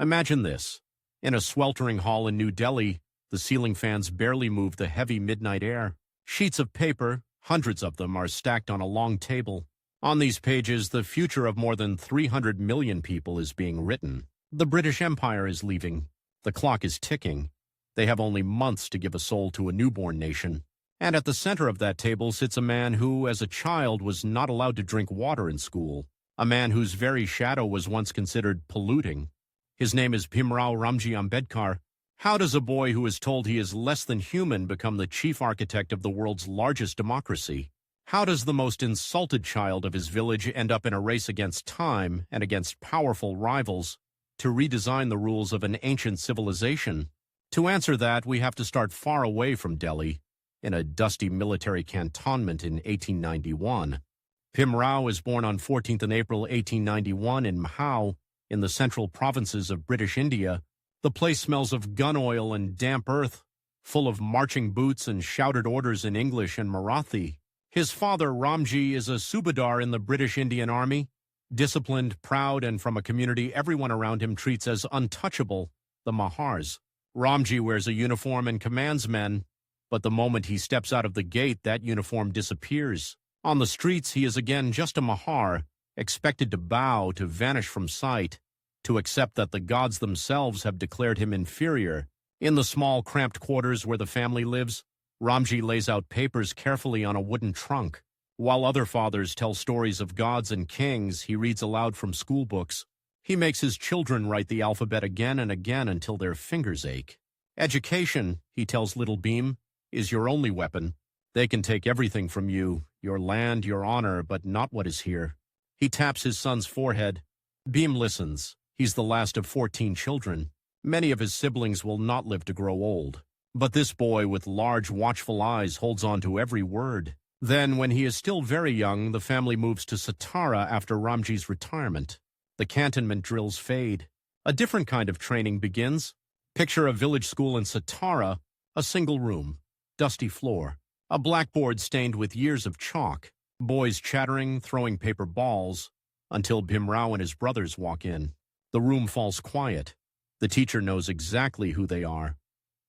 Imagine this. In a sweltering hall in New Delhi, the ceiling fans barely move the heavy midnight air. Sheets of paper, hundreds of them, are stacked on a long table. On these pages, the future of more than 300 million people is being written. The British Empire is leaving. The clock is ticking. They have only months to give a soul to a newborn nation. And at the center of that table sits a man who, as a child, was not allowed to drink water in school. A man whose very shadow was once considered polluting. His name is Bhimrao Ramji Ambedkar. How does a boy who is told he is less than human become the chief architect of the world's largest democracy? How does the most insulted child of his village end up in a race against time and against powerful rivals to redesign the rules of an ancient civilization? To answer that, we have to start far away from Delhi, in a dusty military cantonment in 1891. Bhimrao is born on 14th April 1891 in Mhau, in the central provinces of British India. The place smells of gun oil and damp earth, full of marching boots and shouted orders in English and Marathi. His father, Ramji, is a subadar in the British Indian Army, disciplined, proud, and from a community everyone around him treats as untouchable, the Mahars. Ramji wears a uniform and commands men, but the moment he steps out of the gate, that uniform disappears. On the streets, he is again just a Mahar, expected to bow, to vanish from sight, to accept that the gods themselves have declared him inferior. In the small, cramped quarters where the family lives, Ramji lays out papers carefully on a wooden trunk. While other fathers tell stories of gods and kings, he reads aloud from school books. He makes his children write the alphabet again and again until their fingers ache. Education, he tells little Bhim, is your only weapon. They can take everything from you, your land, your honor, but not what is here. He taps his son's forehead. Bhim listens. He's the last of 14 children. Many of his siblings will not live to grow old. But this boy with large, watchful eyes holds on to every word. Then, when he is still very young, the family moves to Satara after Ramji's retirement. The cantonment drills fade. A different kind of training begins. Picture a village school in Satara, a single room, dusty floor, a blackboard stained with years of chalk, boys chattering, throwing paper balls, until Bhimrao and his brothers walk in. The room falls quiet. The teacher knows exactly who they are.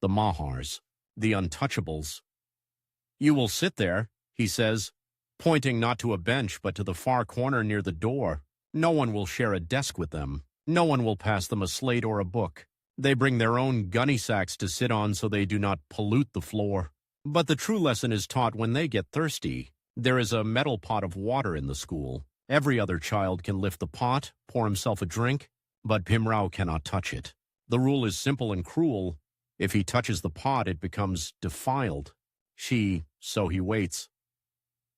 The Mahars, the untouchables. "You will sit there," he says, pointing not to a bench but to the far corner near the door. No one will share a desk with them. No one will pass them a slate or a book. They bring their own gunny sacks to sit on so they do not pollute the floor. But the true lesson is taught when they get thirsty. There is a metal pot of water in the school. Every other child can lift the pot, pour himself a drink, but Bhimrao cannot touch it. The rule is simple and cruel. If he touches the pot, it becomes defiled. So he waits.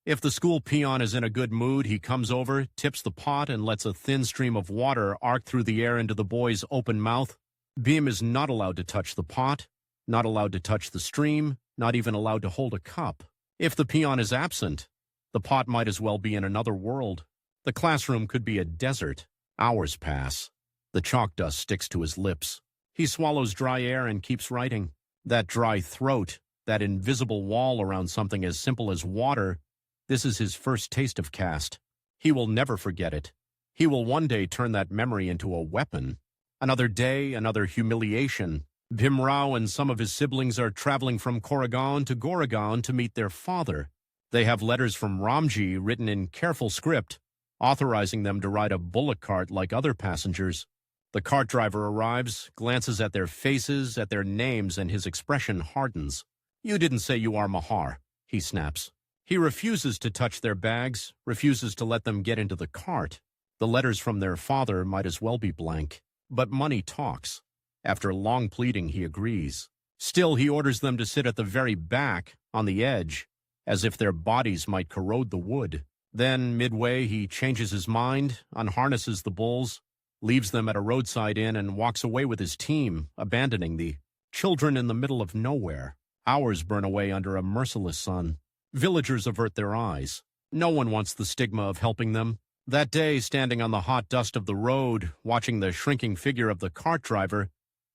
If the school peon is in a good mood, he comes over, tips the pot, and lets a thin stream of water arc through the air into the boy's open mouth. Bhim is not allowed to touch the pot, not allowed to touch the stream, not even allowed to hold a cup. If the peon is absent, the pot might as well be in another world. The classroom could be a desert. Hours pass. The chalk dust sticks to his lips. He swallows dry air and keeps writing. That dry throat, that invisible wall around something as simple as water, this is his first taste of caste. He will never forget it. He will one day turn that memory into a weapon. Another day, another humiliation. Bhimrao and some of his siblings are traveling from Koregaon to Goregaon to meet their father. They have letters from Ramji written in careful script, authorizing them to ride a bullock cart like other passengers. The cart driver arrives, glances at their faces, at their names, and his expression hardens. "You didn't say you are Mahar," he snaps. He refuses to touch their bags, refuses to let them get into the cart. The letters from their father might as well be blank. But money talks. After long pleading, he agrees. Still, he orders them to sit at the very back, on the edge, as if their bodies might corrode the wood. Then, midway, he changes his mind, unharnesses the bulls, leaves them at a roadside inn, and walks away with his team, abandoning the children in the middle of nowhere. Hours burn away under a merciless sun. Villagers avert their eyes. No one wants the stigma of helping them. That day, standing on the hot dust of the road, watching the shrinking figure of the cart driver,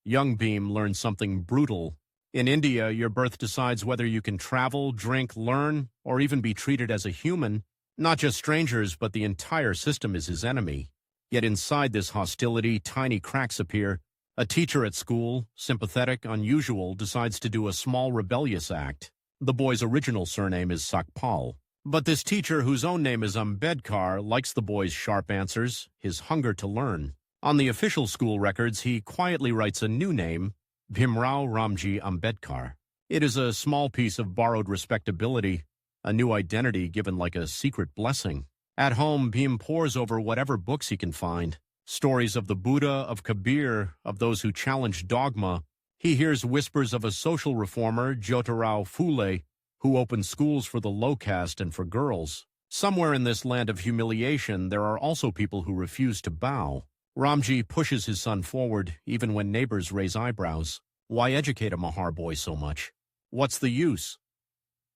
young Bhim learns something brutal. In India, your birth decides whether you can travel, drink, learn, or even be treated as a human. Not just strangers, but the entire system is his enemy. Yet inside this hostility, tiny cracks appear. A teacher at school, sympathetic, unusual, decides to do a small rebellious act. The boy's original surname is Sakpal. But this teacher, whose own name is Ambedkar, likes the boy's sharp answers, his hunger to learn. On the official school records, he quietly writes a new name, Bhimrao Ramji Ambedkar. It is a small piece of borrowed respectability, a new identity given like a secret blessing. At home, Bhim pores over whatever books he can find. Stories of the Buddha, of Kabir, of those who challenge dogma. He hears whispers of a social reformer, Jyotirao Phule, who opened schools for the low caste and for girls. Somewhere in this land of humiliation, there are also people who refuse to bow. Ramji pushes his son forward, even when neighbors raise eyebrows. Why educate a Mahar boy so much? What's the use?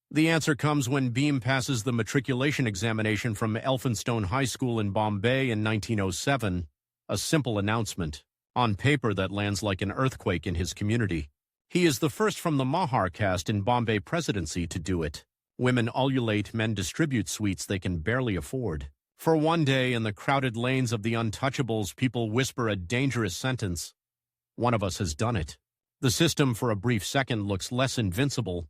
The answer comes when Bhim passes the matriculation examination from Elphinstone High School in Bombay in 1907, a simple announcement, on paper that lands like an earthquake in his community. He is the first from the Mahar caste in Bombay presidency to do it. Women ululate, men distribute sweets they can barely afford. For one day, in the crowded lanes of the untouchables, people whisper a dangerous sentence. One of us has done it. The system for a brief second looks less invincible,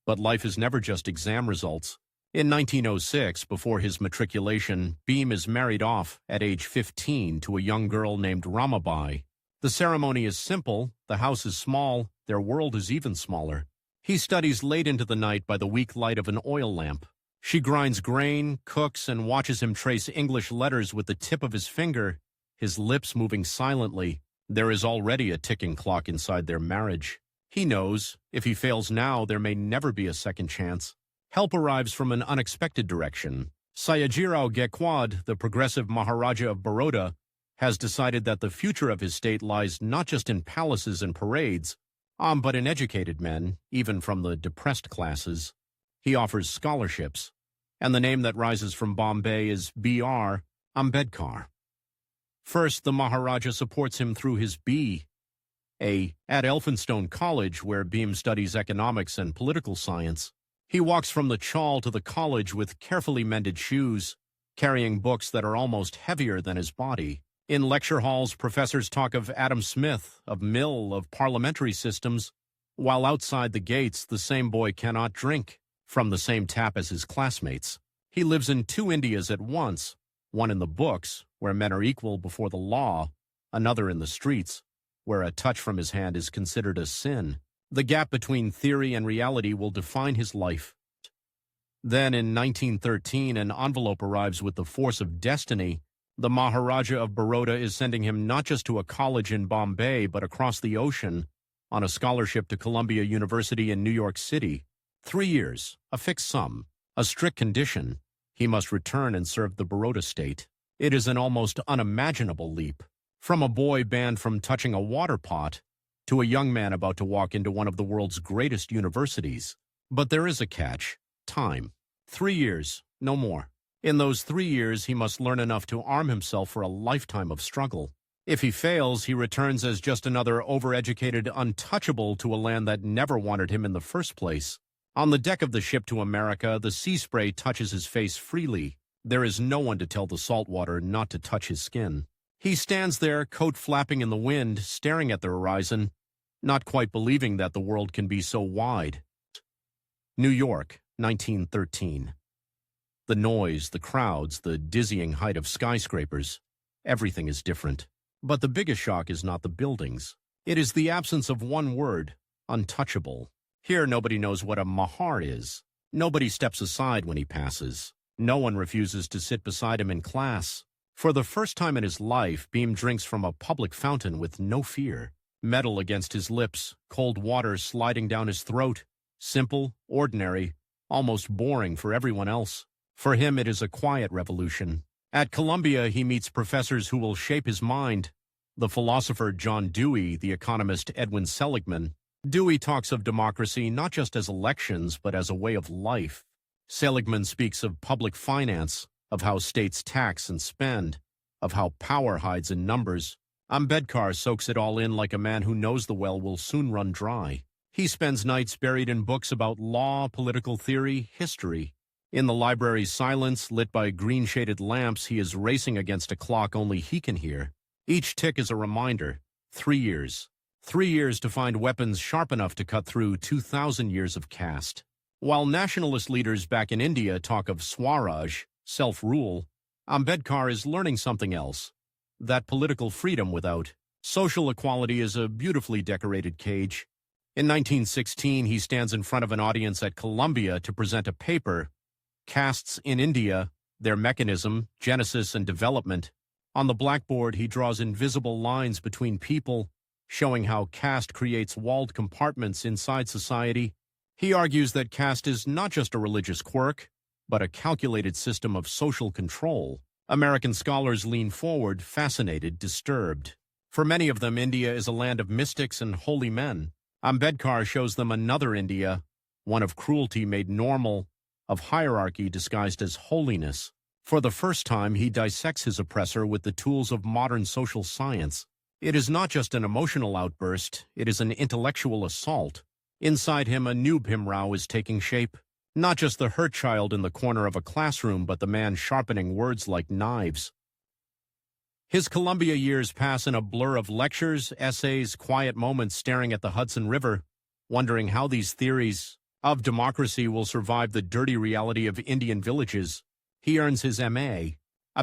but life is never just exam results. In 1906, before his matriculation, Bhim is married off at age 15 to a young girl named Ramabai. The ceremony is simple, the house is small, their world is even smaller. He studies late into the night by the weak light of an oil lamp. She grinds grain, cooks, and watches him trace English letters with the tip of his finger, his lips moving silently. There is already a ticking clock inside their marriage. He knows, if he fails now, there may never be a second chance. Help arrives from an unexpected direction. Sayajirao Gaikwad, the progressive Maharaja of Baroda, has decided that the future of his state lies not just in palaces and parades, but in educated men, even from the depressed classes. He offers scholarships, and the name that rises from Bombay is B.R. Ambedkar. First, the Maharaja supports him through his B.A. at Elphinstone College, where Bhim studies economics and political science. He walks from the chawl to the college with carefully mended shoes, carrying books that are almost heavier than his body. In lecture halls, professors talk of Adam Smith, of Mill, of parliamentary systems, while outside the gates, the same boy cannot drink from the same tap as his classmates. He lives in two Indias at once, one in the books, where men are equal before the law, another in the streets, where a touch from his hand is considered a sin. The gap between theory and reality will define his life. Then, in 1913, an envelope arrives with the force of destiny. The Maharaja of Baroda is sending him not just to a college in Bombay, but across the ocean, on a scholarship to Columbia University in New York City. 3 years, a fixed sum, a strict condition. He must return and serve the Baroda state. It is an almost unimaginable leap. From a boy banned from touching a water pot to a young man about to walk into one of the world's greatest universities. But there is a catch: time. 3 years, no more. In those 3 years, he must learn enough to arm himself for a lifetime of struggle. If he fails, he returns as just another overeducated untouchable to a land that never wanted him in the first place. On the deck of the ship to America, the sea spray touches his face freely. There is no one to tell the salt water not to touch his skin. He stands there, coat flapping in the wind, staring at the horizon, not quite believing that the world can be so wide. New York, 1913. The noise, the crowds, the dizzying height of skyscrapers, everything is different. But the biggest shock is not the buildings. It is the absence of one word: untouchable. Here nobody knows what a Mahar is. Nobody steps aside when he passes. No one refuses to sit beside him in class. For the first time in his life, Bhim drinks from a public fountain with no fear. Metal against his lips, cold water sliding down his throat. Simple, ordinary, almost boring for everyone else. For him, it is a quiet revolution. At Columbia, he meets professors who will shape his mind. The philosopher John Dewey, the economist Edwin Seligman. Dewey talks of democracy not just as elections, but as a way of life. Seligman speaks of public finance, of how states tax and spend, of how power hides in numbers. Ambedkar soaks it all in like a man who knows the well will soon run dry. He spends nights buried in books about law, political theory, history. In the library's silence, lit by green-shaded lamps, he is racing against a clock only he can hear. Each tick is a reminder. 3 years. 3 years to find weapons sharp enough to cut through 2,000 years of caste. While nationalist leaders back in India talk of Swaraj, self-rule, Ambedkar is learning something else. That political freedom without social equality is a beautifully decorated cage. In 1916, he stands in front of an audience at Columbia to present a paper, Castes in India, Their Mechanism, Genesis, and Development. On the blackboard, he draws invisible lines between people, showing how caste creates walled compartments inside society. He argues that caste is not just a religious quirk, but a calculated system of social control. American scholars lean forward, fascinated, disturbed. For many of them, India is a land of mystics and holy men. Ambedkar shows them another India, one of cruelty made normal, of hierarchy disguised as holiness. For the first time, he dissects his oppressor with the tools of modern social science. It is not just an emotional outburst, it is an intellectual assault. Inside him, a new Bhimrao is taking shape. Not just the hurt child in the corner of a classroom, but the man sharpening words like knives. His Columbia years pass in a blur of lectures, essays, quiet moments staring at the Hudson River, wondering how these theories of democracy will survive the dirty reality of Indian villages. He earns his M.A.,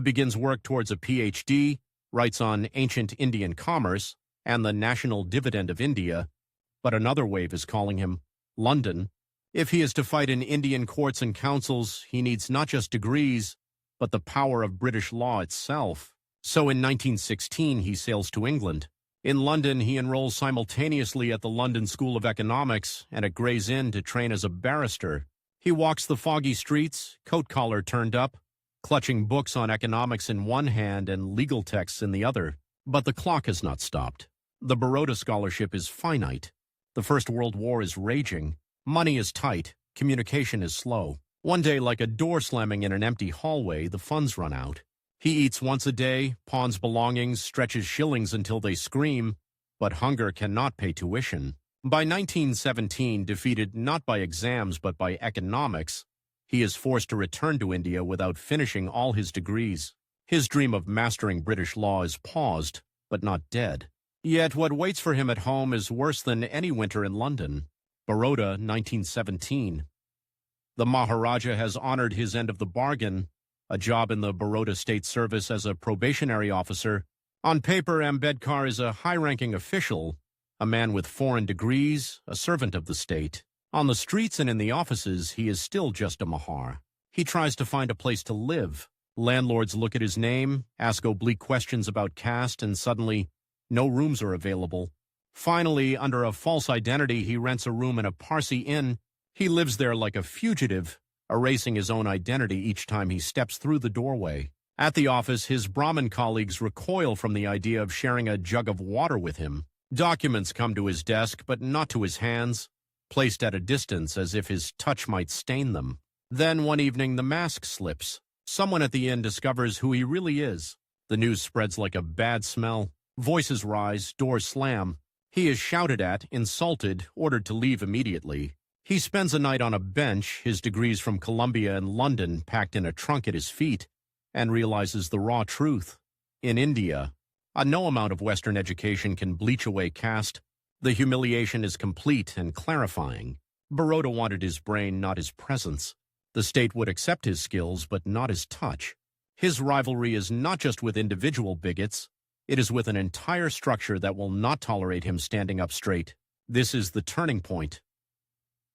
begins work towards a Ph.D., writes on ancient Indian commerce and the national dividend of India, but another wave is calling him London. If he is to fight in Indian courts and councils, he needs not just degrees, but the power of British law itself. So in 1916, he sails to England. In London, he enrolls simultaneously at the London School of Economics and at Gray's Inn to train as a barrister. He walks the foggy streets, coat collar turned up, clutching books on economics in one hand and legal texts in the other. But the clock has not stopped. The Baroda scholarship is finite. The First World War is raging. Money is tight. Communication is slow. One day, like a door slamming in an empty hallway, the funds run out. He eats once a day, pawns belongings, stretches shillings until they scream, but hunger cannot pay tuition. By 1917, defeated not by exams but by economics, he is forced to return to India without finishing all his degrees. His dream of mastering British law is paused, but not dead. Yet what waits for him at home is worse than any winter in London. Baroda, 1917. The Maharaja has honored his end of the bargain, a job in the Baroda State Service as a probationary officer. On paper, Ambedkar is a high-ranking official, a man with foreign degrees, a servant of the state. On the streets and in the offices, he is still just a Mahar. He tries to find a place to live. Landlords look at his name, ask oblique questions about caste, and suddenly, no rooms are available. Finally, under a false identity, he rents a room in a Parsi inn. He lives there like a fugitive, erasing his own identity each time he steps through the doorway. At the office, his Brahmin colleagues recoil from the idea of sharing a jug of water with him. Documents come to his desk, but not to his hands, placed at a distance as if his touch might stain them. Then one evening, the mask slips. Someone at the inn discovers who he really is. The news spreads like a bad smell. Voices rise, doors slam. He is shouted at, insulted, ordered to leave immediately. He spends a night on a bench, his degrees from Columbia and London packed in a trunk at his feet, and realizes the raw truth. In India, no amount of Western education can bleach away caste. The humiliation is complete and clarifying. Baroda wanted his brain, not his presence. The state would accept his skills, but not his touch. His rivalry is not just with individual bigots. It is with an entire structure that will not tolerate him standing up straight. This is the turning point.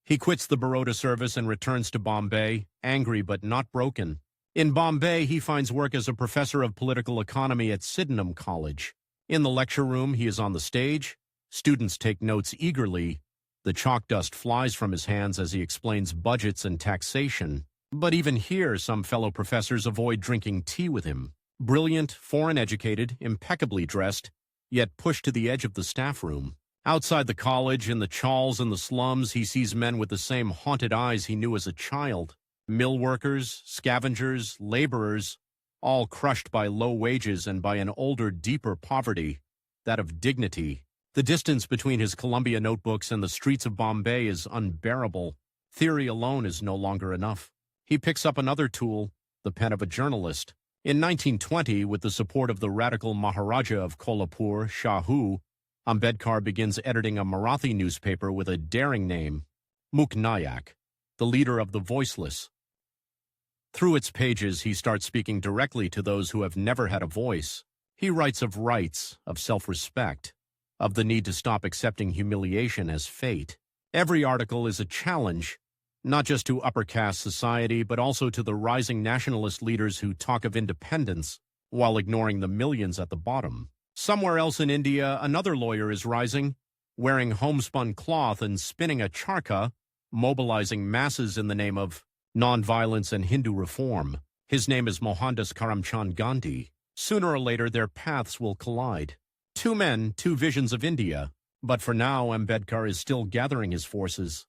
He quits the Baroda service and returns to Bombay, angry but not broken. In Bombay, he finds work as a professor of political economy at Sydenham College. In the lecture room, he is on the stage. Students take notes eagerly. The chalk dust flies from his hands as he explains budgets and taxation. But even here, some fellow professors avoid drinking tea with him. Brilliant, foreign-educated, impeccably dressed, yet pushed to the edge of the staff room. Outside the college, in the chawls and the slums, he sees men with the same haunted eyes he knew as a child. Mill workers, scavengers, laborers, all crushed by low wages and by an older, deeper poverty, that of dignity. The distance between his Columbia notebooks and the streets of Bombay is unbearable. Theory alone is no longer enough. he picks up another tool, the pen of a journalist. In 1920, with the support of the radical Maharaja of Kolhapur, Shahu, Ambedkar begins editing a Marathi newspaper with a daring name, Muknayak, the leader of the voiceless. Through its pages, he starts speaking directly to those who have never had a voice. He writes of rights, of self-respect, of the need to stop accepting humiliation as fate. Every article is a challenge, not just to upper caste society, but also to the rising nationalist leaders who talk of independence while ignoring the millions at the bottom. Somewhere else in India, another lawyer is rising, wearing homespun cloth and spinning a charkha, mobilizing masses in the name of nonviolence and Hindu reform. His name is Mohandas Karamchand Gandhi. Sooner or later, their paths will collide. Two men, two visions of India. But for now, Ambedkar is still gathering his forces.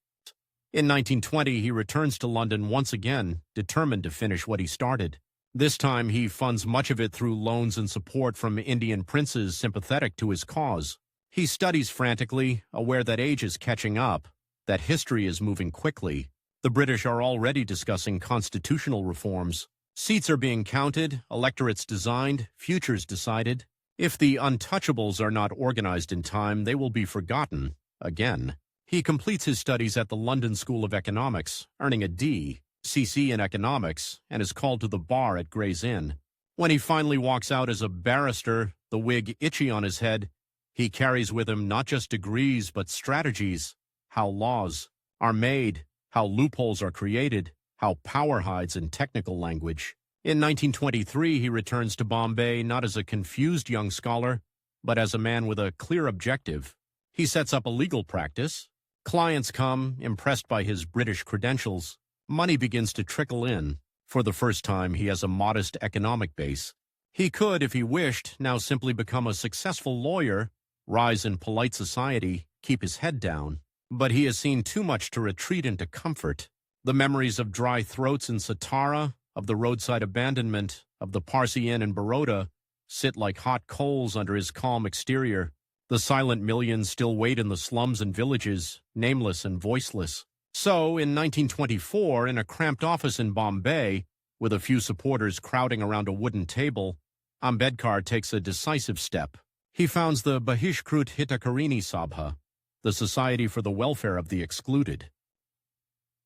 In 1920, he returns to London once again, determined to finish what he started. This time, he funds much of it through loans and support from Indian princes sympathetic to his cause. He studies frantically, aware that age is catching up, that history is moving quickly. The British are already discussing constitutional reforms. Seats are being counted, electorates designed, futures decided. If the untouchables are not organized in time, they will be forgotten, again. He completes his studies at the London School of Economics, earning a D.Sc. in economics, and is called to the bar at Gray's Inn. When he finally walks out as a barrister, the wig itchy on his head, he carries with him not just degrees but strategies, how laws are made, how loopholes are created, how power hides in technical language. In 1923, he returns to Bombay not as a confused young scholar, but as a man with a clear objective. He sets up a legal practice. Clients come, impressed by his British credentials. Money begins to trickle in. For the first time, he has a modest economic base. He could, if he wished, now simply become a successful lawyer, rise in polite society, keep his head down. But he has seen too much to retreat into comfort. The memories of dry throats in Satara, of the roadside abandonment, of the Parsi Inn in Baroda, sit like hot coals under his calm exterior. The silent millions still wait in the slums and villages, nameless and voiceless. So, in 1924, in a cramped office in Bombay, with a few supporters crowding around a wooden table, Ambedkar takes a decisive step. He founds the Bahishkrut Hitakarini Sabha, the Society for the Welfare of the Excluded.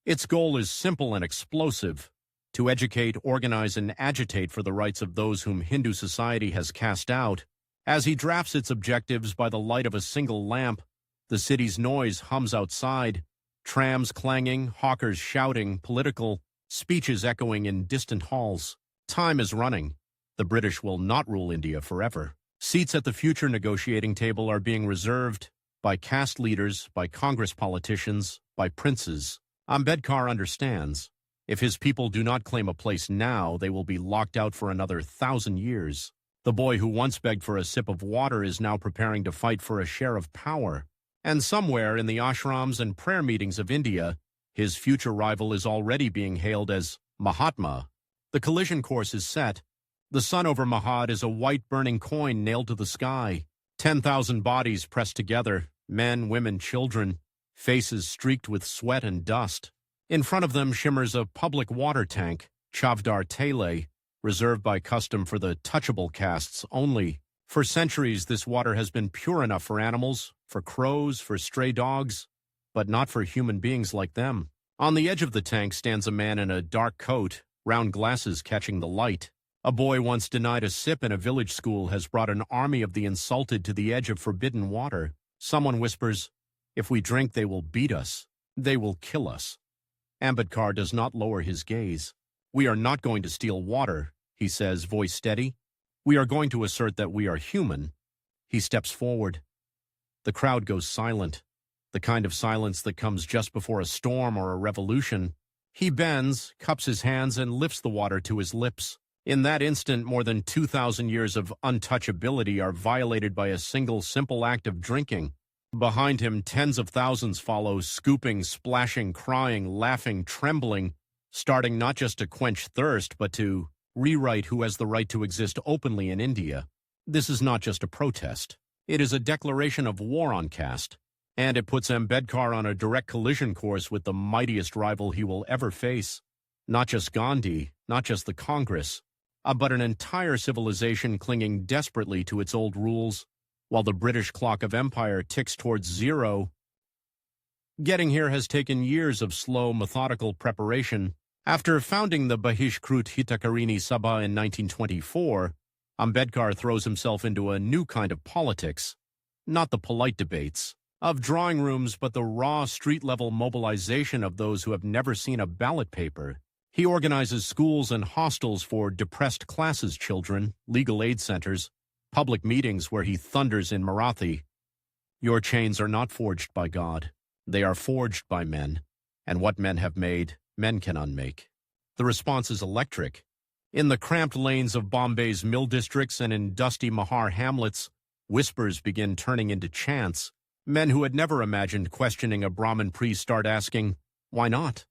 Its goal is simple and explosive: to educate, organize, and agitate for the rights of those whom Hindu society has cast out. As he drafts its objectives by the light of a single lamp, the city's noise hums outside, trams clanging, hawkers shouting, political speeches echoing in distant halls. Time is running. The British will not rule India forever. Seats at the future negotiating table are being reserved by caste leaders, by Congress politicians, by princes. Ambedkar understands. If his people do not claim a place now, they will be locked out for another 1,000 years. The boy who once begged for a sip of water is now preparing to fight for a share of power. And somewhere in the ashrams and prayer meetings of India, his future rival is already being hailed as Mahatma. The collision course is set. The sun over Mahad is a white burning coin nailed to the sky. 10,000 bodies pressed together, men, women, children, faces streaked with sweat and dust. In front of them shimmers a public water tank, Chavdar Tele, reserved by custom for the touchable castes only. For centuries, this water has been pure enough for animals, for crows, for stray dogs, but not for human beings like them. On the edge of the tank stands a man in a dark coat, round glasses catching the light. A boy once denied a sip in a village school has brought an army of the insulted to the edge of forbidden water. Someone whispers, "If we drink, they will beat us. They will kill us." Ambedkar does not lower his gaze. "We are not going to steal water," he says, voice steady. "We are going to assert that we are human." He steps forward. The crowd goes silent, the kind of silence that comes just before a storm or a revolution. He bends, cups his hands, and lifts the water to his lips. In that instant, more than 2,000 years of untouchability are violated by a single simple act of drinking. Behind him, tens of thousands follow, scooping, splashing, crying, laughing, trembling, starting not just to quench thirst, but to rewrite who has the right to exist openly in India. This is not just a protest. It is a declaration of war on caste, and it puts Ambedkar on a direct collision course with the mightiest rival he will ever face. Not just Gandhi, not just the Congress, but an entire civilization clinging desperately to its old rules, while the British clock of empire ticks towards zero. Getting here has taken years of slow, methodical preparation. After founding the Bahishkrut Hitakarini Sabha in 1924, Ambedkar throws himself into a new kind of politics, not the polite debates of drawing rooms, but the raw street-level mobilization of those who have never seen a ballot paper. He organizes schools and hostels for depressed classes children, legal aid centers, public meetings where he thunders in Marathi, "Your chains are not forged by God. They are forged by men, and what men have made, men can unmake." The response is electric. In the cramped lanes of Bombay's mill districts and in dusty Mahar hamlets, whispers begin turning into chants. Men who had never imagined questioning a Brahmin priest start asking, "Why not?"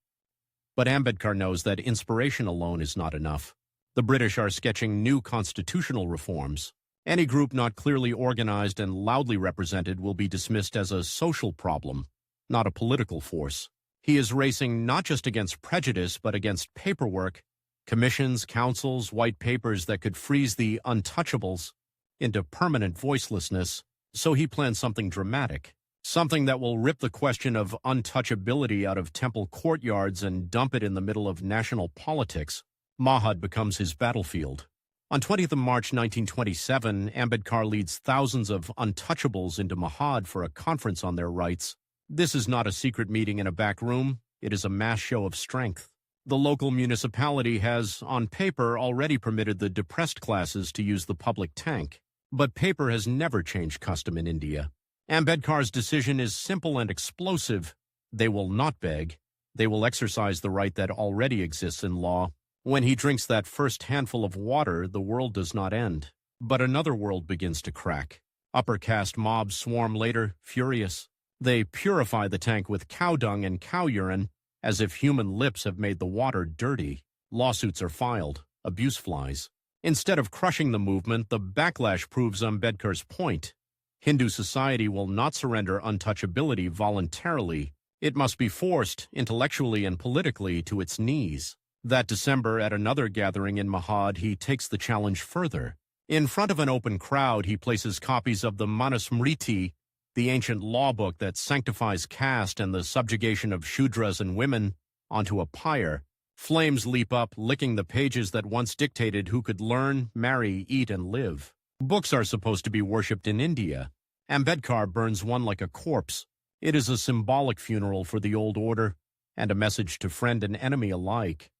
But Ambedkar knows that inspiration alone is not enough. The British are sketching new constitutional reforms. Any group not clearly organized and loudly represented will be dismissed as a social problem, not a political force. He is racing not just against prejudice, but against paperwork, commissions, councils, white papers that could freeze the untouchables into permanent voicelessness. So he plans something dramatic, something that will rip the question of untouchability out of temple courtyards and dump it in the middle of national politics. Mahad becomes his battlefield. On 20th of March 1927, Ambedkar leads thousands of untouchables into Mahad for a conference on their rights. This is not a secret meeting in a back room. It is a mass show of strength. The local municipality has, on paper, already permitted the depressed classes to use the public tank. But paper has never changed custom in India. Ambedkar's decision is simple and explosive. They will not beg. They will exercise the right that already exists in law. When he drinks that first handful of water, the world does not end. But another world begins to crack. Upper caste mobs swarm later, furious. They purify the tank with cow dung and cow urine, as if human lips have made the water dirty. Lawsuits are filed. Abuse flies. Instead of crushing the movement, the backlash proves Ambedkar's point. Hindu society will not surrender untouchability voluntarily. It must be forced, intellectually and politically, to its knees. That December, at another gathering in Mahad, he takes the challenge further. In front of an open crowd, he places copies of the Manusmriti, the ancient law book that sanctifies caste and the subjugation of Shudras and women, onto a pyre. Flames leap up, licking the pages that once dictated who could learn, marry, eat, and live. Books are supposed to be worshipped in India. Ambedkar burns one like a corpse. It is a symbolic funeral for the old order and a message to friend and enemy alike.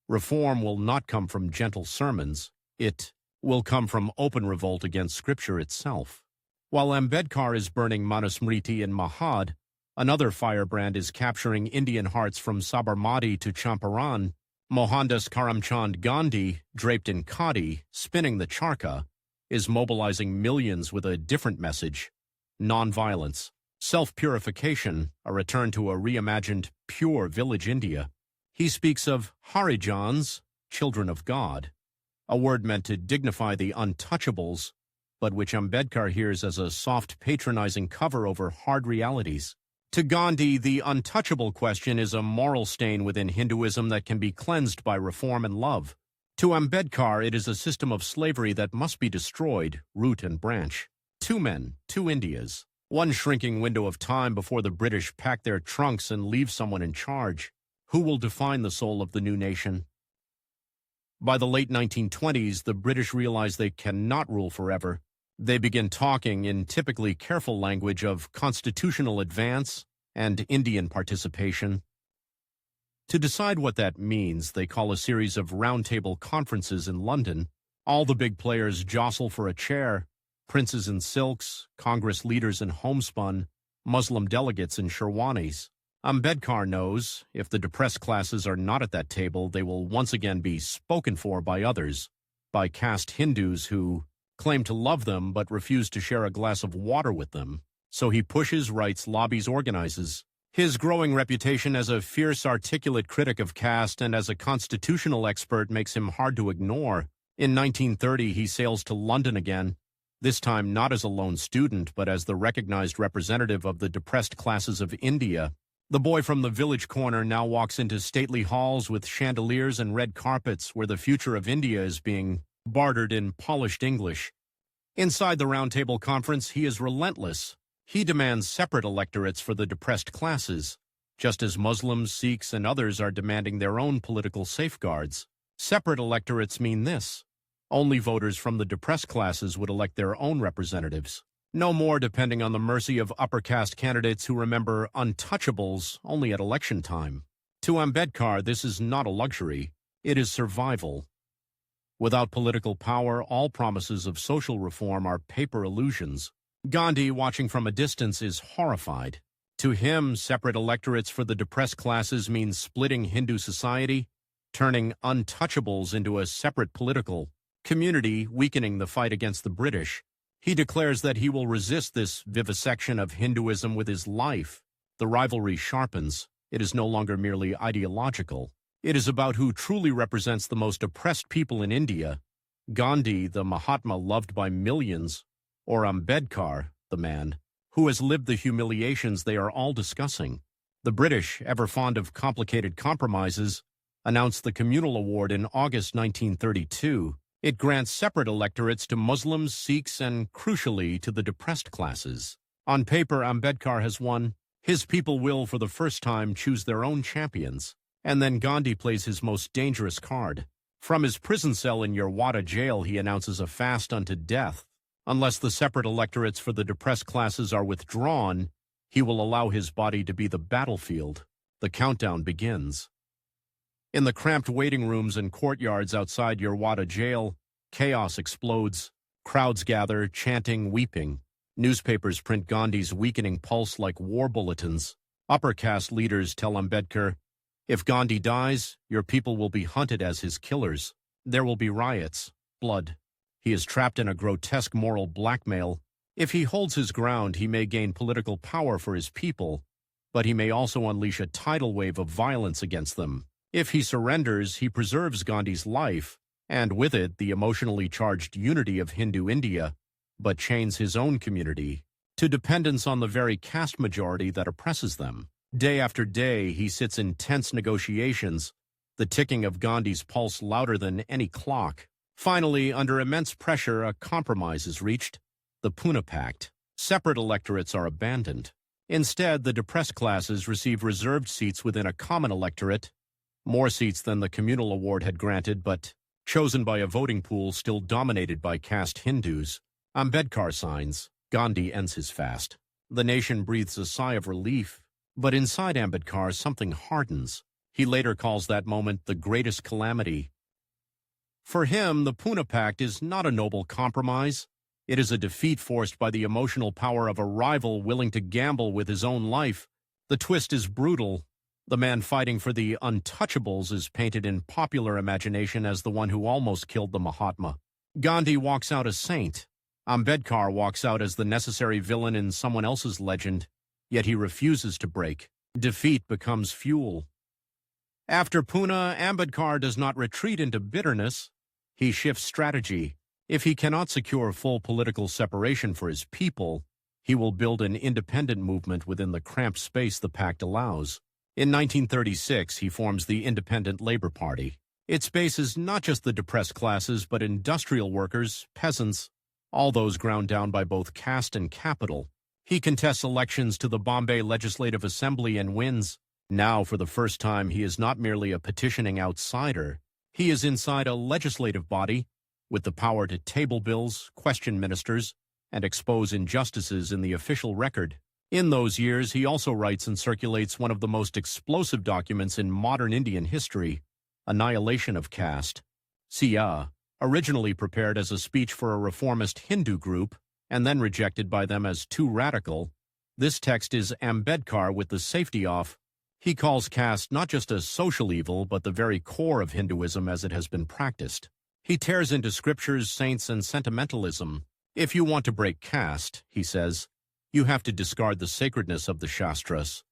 Reform will not come from gentle sermons. It will come from open revolt against Scripture itself. While Ambedkar is burning Manusmriti in Mahad, another firebrand is capturing Indian hearts from Sabarmati to Champaran. Mohandas Karamchand Gandhi, draped in khadi, spinning the charkha, is mobilizing millions with a different message: nonviolence, self-purification, a return to a reimagined, pure village India. He speaks of Harijans, children of God, a word meant to dignify the untouchables, but which Ambedkar hears as a soft, patronizing cover over hard realities. To Gandhi, the untouchable question is a moral stain within Hinduism that can be cleansed by reform and love. To Ambedkar, it is a system of slavery that must be destroyed, root and branch. Two men, two Indias. One shrinking window of time before the British pack their trunks and leave someone in charge. Who will define the soul of the new nation? By the late 1920s, the British realize they cannot rule forever. They begin talking in typically careful language of constitutional advance and Indian participation. To decide what that means, they call a series of roundtable conferences in London. All the big players jostle for a chair: princes in silks, Congress leaders in homespun, Muslim delegates in sherwanis. Ambedkar knows if the depressed classes are not at that table, they will once again be spoken for by others, by caste Hindus who claim to love them but refuse to share a glass of water with them. So he pushes, writes, lobbies, organizes. His growing reputation as a fierce, articulate critic of caste and as a constitutional expert makes him hard to ignore. In 1930, he sails to London again, this time not as a lone student, but as the recognized representative of the depressed classes of India. The boy from the village corner now walks into stately halls with chandeliers and red carpets where the future of India is being bartered in polished English. Inside the Round Table Conference, he is relentless. He demands separate electorates for the depressed classes, just as Muslims, Sikhs, and others are demanding their own political safeguards. Separate electorates mean this: only voters from the depressed classes would elect their own representatives. No more depending on the mercy of upper caste candidates who remember untouchables only at election time. To Ambedkar, this is not a luxury. It is survival. Without political power, all promises of social reform are paper illusions. Gandhi, watching from a distance, is horrified. To him, separate electorates for the depressed classes means splitting Hindu society, turning untouchables into a separate political community, weakening the fight against the British. He declares that he will resist this vivisection of Hinduism with his life. The rivalry sharpens. It is no longer merely ideological. It is about who truly represents the most oppressed people in India: Gandhi, the Mahatma loved by millions, or Ambedkar, the man who has lived the humiliations they are all discussing. The British, ever fond of complicated compromises, announced the Communal Award in August 1932. It grants separate electorates to Muslims, Sikhs, and, crucially, to the depressed classes. On paper, Ambedkar has won. His people will, for the first time, choose their own champions. And then Gandhi plays his most dangerous card. From his prison cell in Yerwada jail, he announces a fast unto death. Unless the separate electorates for the depressed classes are withdrawn, he will allow his body to be the battlefield. The countdown begins. In the cramped waiting rooms and courtyards outside Yerwada jail, chaos explodes. Crowds gather, chanting, weeping. Newspapers print Gandhi's weakening pulse like war bulletins. Upper caste leaders tell Ambedkar, "If Gandhi dies, your people will be hunted as his killers. There will be riots, blood." He is trapped in a grotesque moral blackmail. If he holds his ground, he may gain political power for his people, but he may also unleash a tidal wave of violence against them. If he surrenders, he preserves Gandhi's life, and with it the emotionally charged unity of Hindu India, but chains his own community to dependence on the very caste majority that oppresses them. Day after day, he sits in tense negotiations, the ticking of Gandhi's pulse louder than any clock. Finally, under immense pressure, a compromise is reached: the Pune Pact. Separate electorates are abandoned. Instead, the depressed classes receive reserved seats within a common electorate, more seats than the communal award had granted, but chosen by a voting pool still dominated by caste Hindus. Ambedkar signs. Gandhi ends his fast. The nation breathes a sigh of relief. But inside Ambedkar, something hardens. He later calls that moment the greatest calamity. For him, the Pune Pact is not a noble compromise. It is a defeat forced by the emotional power of a rival willing to gamble with his own life. The twist is brutal. The man fighting for the untouchables is painted in popular imagination as the one who almost killed the Mahatma. Gandhi walks out a saint. Ambedkar walks out as the necessary villain in someone else's legend, yet he refuses to break. Defeat becomes fuel. After Pune, Ambedkar does not retreat into bitterness. He shifts strategy. If he cannot secure full political separation for his people, he will build an independent movement within the cramped space the pact allows. In 1936, he forms the Independent Labor Party. Its base is not just the depressed classes, but industrial workers, peasants, all those ground down by both caste and capital. He contests elections to the Bombay Legislative Assembly and wins. Now, for the first time, he is not merely a petitioning outsider. He is inside a legislative body with the power to table bills, question ministers, and expose injustices in the official record. In those years, he also writes and circulates one of the most explosive documents in modern Indian history, Annihilation of Caste. Sia, originally prepared as a speech for a reformist Hindu group, and then rejected by them as too radical, this text is Ambedkar with the safety off. He calls caste not just a social evil, but the very core of Hinduism as it has been practiced. He tears into scriptures, saints, and sentimentalism. If you want to break caste, he says, you have to discard the sacredness of the Shastras.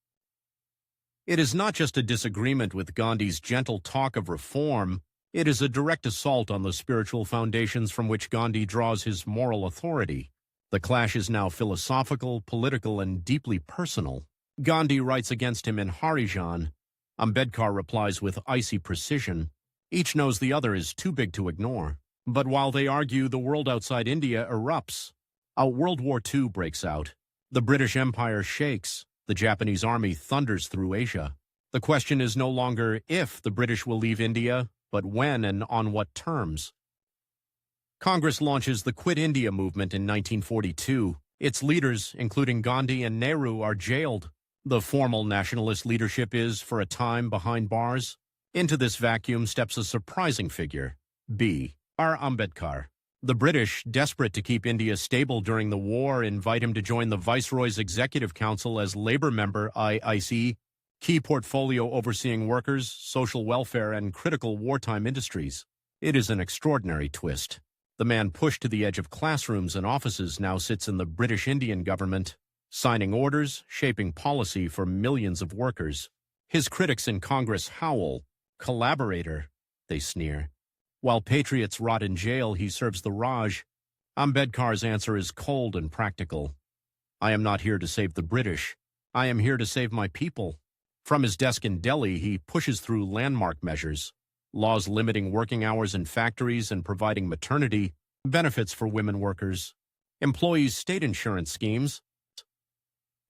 It is not just a disagreement with Gandhi's gentle talk of reform, it is a direct assault on the spiritual foundations from which Gandhi draws his moral authority. The clash is now philosophical, political, and deeply personal. Gandhi writes against him in Harijan. Ambedkar replies with icy precision. Each knows the other is too big to ignore. But while they argue, the world outside India erupts. A World War II breaks out. The British Empire shakes. The Japanese army thunders through Asia. The question is no longer if the British will leave India, but when and on what terms. Congress launches the Quit India movement in 1942. Its leaders, including Gandhi and Nehru, are jailed. The formal nationalist leadership is, for a time, behind bars. Into this vacuum steps a surprising figure, B.R. Ambedkar. The British, desperate to keep India stable during the war, invite him to join the Viceroy's Executive Council as Labour member IIC, key portfolio overseeing workers, social welfare, and critical wartime industries. It is an extraordinary twist. The man pushed to the edge of classrooms and offices now sits in the British Indian government, signing orders, shaping policy for millions of workers. His critics in Congress howl, "Collaborator," they sneer. While patriots rot in jail, he serves the Raj. Ambedkar's answer is cold and practical. I am not here to save the British. I am here to save my people. From his desk in Delhi, he pushes through landmark measures. Laws limiting working hours in factories and providing maternity benefits for women workers. Employees' state insurance schemes.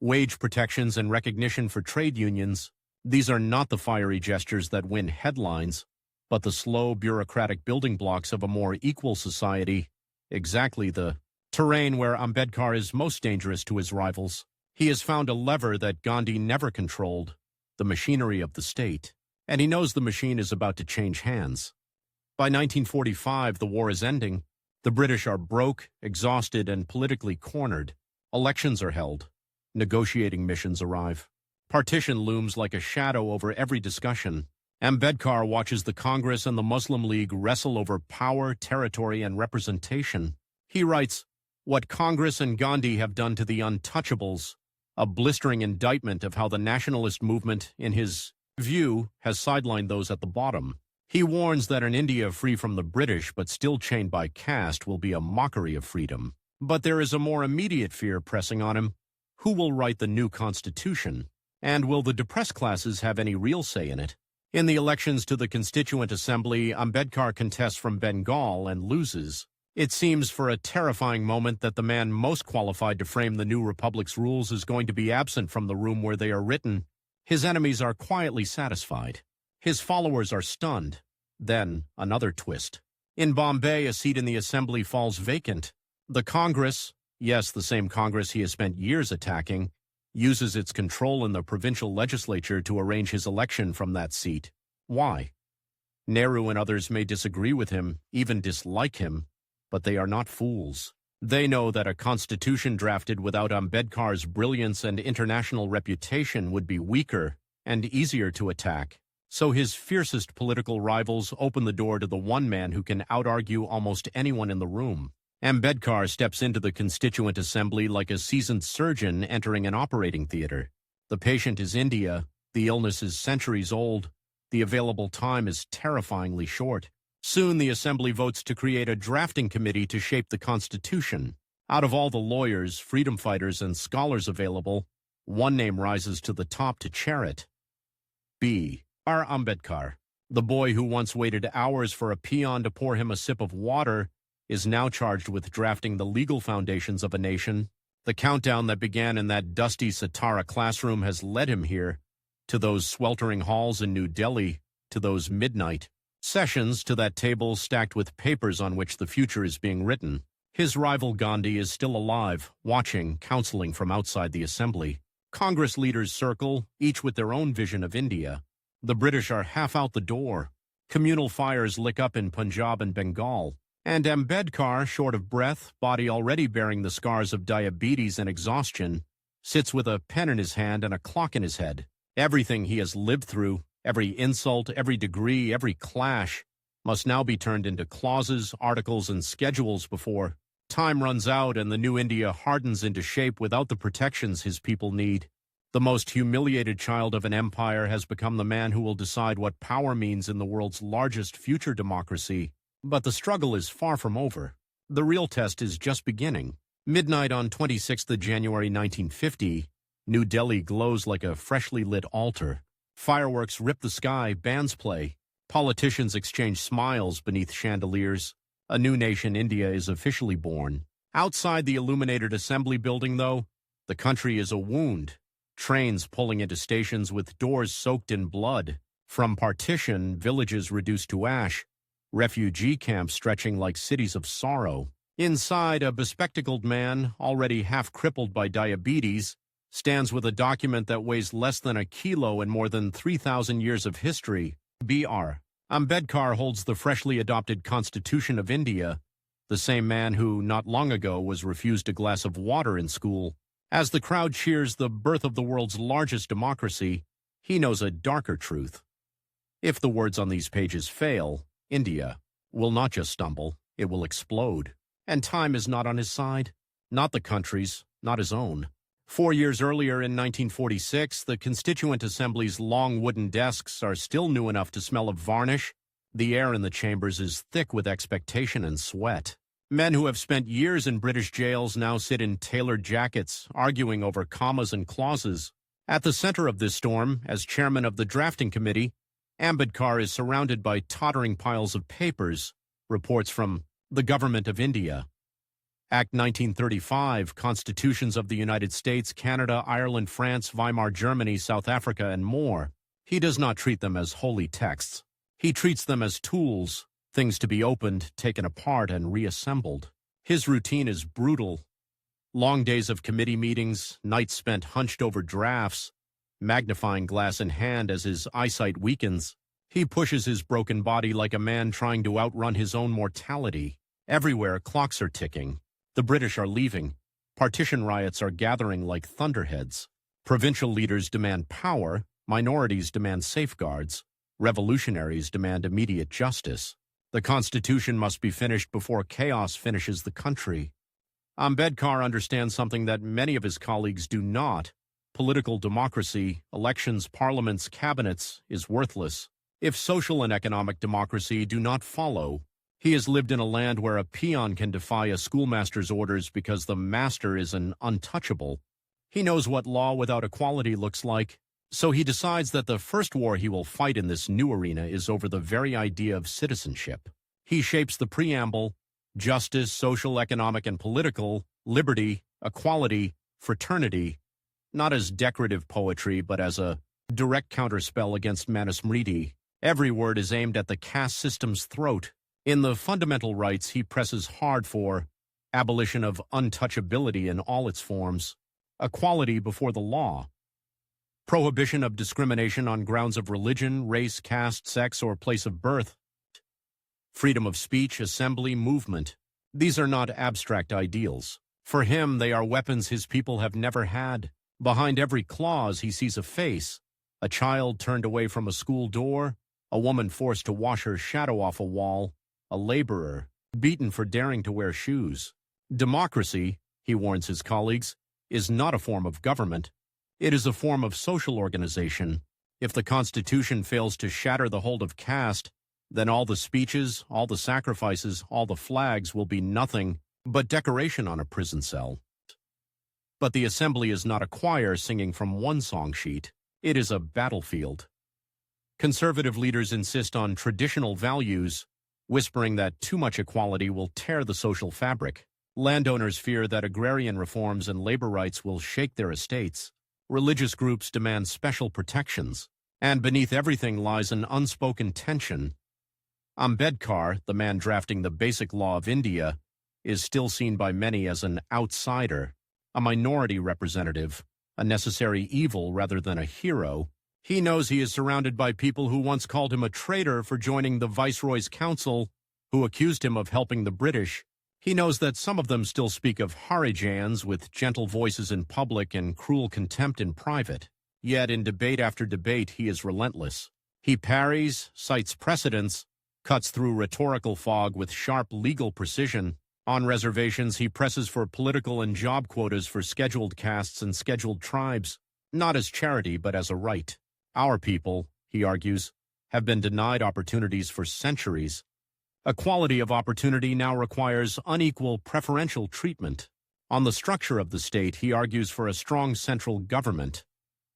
Wage protections and recognition for trade unions. These are not the fiery gestures that win headlines, but the slow, bureaucratic building blocks of a more equal society, exactly the terrain where Ambedkar is most dangerous to his rivals. He has found a lever that Gandhi never controlled, the machinery of the state, and he knows the machine is about to change hands. By 1945, the war is ending. The British are broke, exhausted, and politically cornered. Elections are held. Negotiating missions arrive. Partition looms like a shadow over every discussion. Ambedkar watches the Congress and the Muslim League wrestle over power, territory, and representation. He writes, "What Congress and Gandhi have done to the untouchables," a blistering indictment of how the nationalist movement, in his view, has sidelined those at the bottom. He warns that an India free from the British but still chained by caste will be a mockery of freedom. But there is a more immediate fear pressing on him. Who will write the new constitution? And will the depressed classes have any real say in it? In the elections to the Constituent Assembly, Ambedkar contests from Bengal and loses. It seems for a terrifying moment that the man most qualified to frame the new republic's rules is going to be absent from the room where they are written. His enemies are quietly satisfied. His followers are stunned. Then, another twist. In Bombay, a seat in the assembly falls vacant. The Congress, yes, the same Congress he has spent years attacking, uses its control in the provincial legislature to arrange his election from that seat. Why? Nehru and others may disagree with him, even dislike him, but they are not fools. They know that a constitution drafted without Ambedkar's brilliance and international reputation would be weaker and easier to attack. So his fiercest political rivals open the door to the one man who can out-argue almost anyone in the room. Ambedkar steps into the Constituent Assembly like a seasoned surgeon entering an operating theater. The patient is India, the illness is centuries old, the available time is terrifyingly short. Soon the Assembly votes to create a drafting committee to shape the Constitution. Out of all the lawyers, freedom fighters, and scholars available, one name rises to the top to chair it. B.R. Ambedkar. The boy who once waited hours for a peon to pour him a sip of water is now charged with drafting the legal foundations of a nation. The countdown that began in that dusty Satara classroom has led him here, to those sweltering halls in New Delhi, to those midnight sessions, to that table stacked with papers on which the future is being written. His rival Gandhi is still alive, watching, counseling from outside the assembly. Congress leaders circle, each with their own vision of India. The British are half out the door. Communal fires lick up in Punjab and Bengal. And Ambedkar, short of breath, body already bearing the scars of diabetes and exhaustion, sits with a pen in his hand and a clock in his head. Everything he has lived through, every insult, every degree, every clash, must now be turned into clauses, articles, and schedules before time runs out and the new India hardens into shape without the protections his people need. The most humiliated child of an empire has become the man who will decide what power means in the world's largest future democracy. But the struggle is far from over. The real test is just beginning. Midnight on 26th of January 1950, New Delhi glows like a freshly lit altar. Fireworks rip the sky, bands play. Politicians exchange smiles beneath chandeliers. A new nation, India, is officially born. Outside the illuminated assembly building, though, the country is a wound. Trains pulling into stations with doors soaked in blood. From partition, villages reduced to ash. Refugee camps stretching like cities of sorrow. Inside, a bespectacled man, already half-crippled by diabetes, stands with a document that weighs less than a kilo and more than 3,000 years of history. B.R. Ambedkar holds the freshly adopted Constitution of India, the same man who, not long ago, was refused a glass of water in school. As the crowd cheers the birth of the world's largest democracy, he knows a darker truth. If the words on these pages fail, India will not just stumble, it will explode. And time is not on his side, not the country's, not his own. 4 years earlier, in 1946, the Constituent Assembly's long wooden desks are still new enough to smell of varnish. The air in the chambers is thick with expectation and sweat. Men who have spent years in British jails now sit in tailored jackets, arguing over commas and clauses. At the center of this storm, as chairman of the drafting committee, Ambedkar is surrounded by tottering piles of papers, reports from the Government of India. Act 1935, Constitutions of the United States, Canada, Ireland, France, Weimar Germany, South Africa, and more. He does not treat them as holy texts. He treats them as tools, things to be opened, taken apart, and reassembled. His routine is brutal. Long days of committee meetings, nights spent hunched over drafts, magnifying glass in hand as his eyesight weakens. He pushes his broken body like a man trying to outrun his own mortality. Everywhere, clocks are ticking. The British are leaving. Partition riots are gathering like thunderheads. Provincial leaders demand power. Minorities demand safeguards. Revolutionaries demand immediate justice. The Constitution must be finished before chaos finishes the country. Ambedkar understands something that many of his colleagues do not. Political democracy, elections, parliaments, cabinets, is worthless if social and economic democracy do not follow. He has lived in a land where a peon can defy a schoolmaster's orders because the master is an untouchable. He knows what law without equality looks like, so he decides that the first war he will fight in this new arena is over the very idea of citizenship. He shapes the preamble: justice, social, economic, and political, liberty, equality, fraternity, not as decorative poetry, but as a direct counterspell against Manusmriti. Every word is aimed at the caste system's throat. In the fundamental rights, he presses hard for abolition of untouchability in all its forms, equality before the law, prohibition of discrimination on grounds of religion, race, caste, sex, or place of birth, freedom of speech, assembly, movement. These are not abstract ideals. For him, they are weapons his people have never had. Behind every clause, he sees a face: a child turned away from a school door, a woman forced to wash her shadow off a wall, a laborer beaten for daring to wear shoes. Democracy, he warns his colleagues, is not a form of government. It is a form of social organization. If the Constitution fails to shatter the hold of caste, then all the speeches, all the sacrifices, all the flags will be nothing but decoration on a prison cell. But the assembly is not a choir singing from one song sheet. It is a battlefield. Conservative leaders insist on traditional values, whispering that too much equality will tear the social fabric. Landowners fear that agrarian reforms and labor rights will shake their estates. Religious groups demand special protections. And beneath everything lies an unspoken tension. Ambedkar, the man drafting the basic law of India, is still seen by many as an outsider, a minority representative, a necessary evil rather than a hero. He knows he is surrounded by people who once called him a traitor for joining the Viceroy's Council, who accused him of helping the British. He knows that some of them still speak of Harijans with gentle voices in public and cruel contempt in private. Yet in debate after debate, he is relentless. He parries, cites precedents, cuts through rhetorical fog with sharp legal precision. On reservations, he presses for political and job quotas for scheduled castes and scheduled tribes, not as charity but as a right. Our people, he argues, have been denied opportunities for centuries. Equality of opportunity now requires unequal preferential treatment. On the structure of the state, he argues for a strong central government,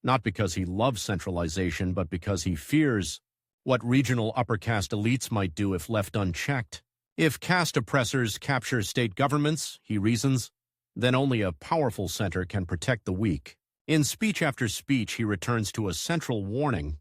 not because he loves centralization, but because he fears what regional upper caste elites might do if left unchecked. If caste oppressors capture state governments, he reasons, then only a powerful center can protect the weak. In speech after speech, he returns to a central warning.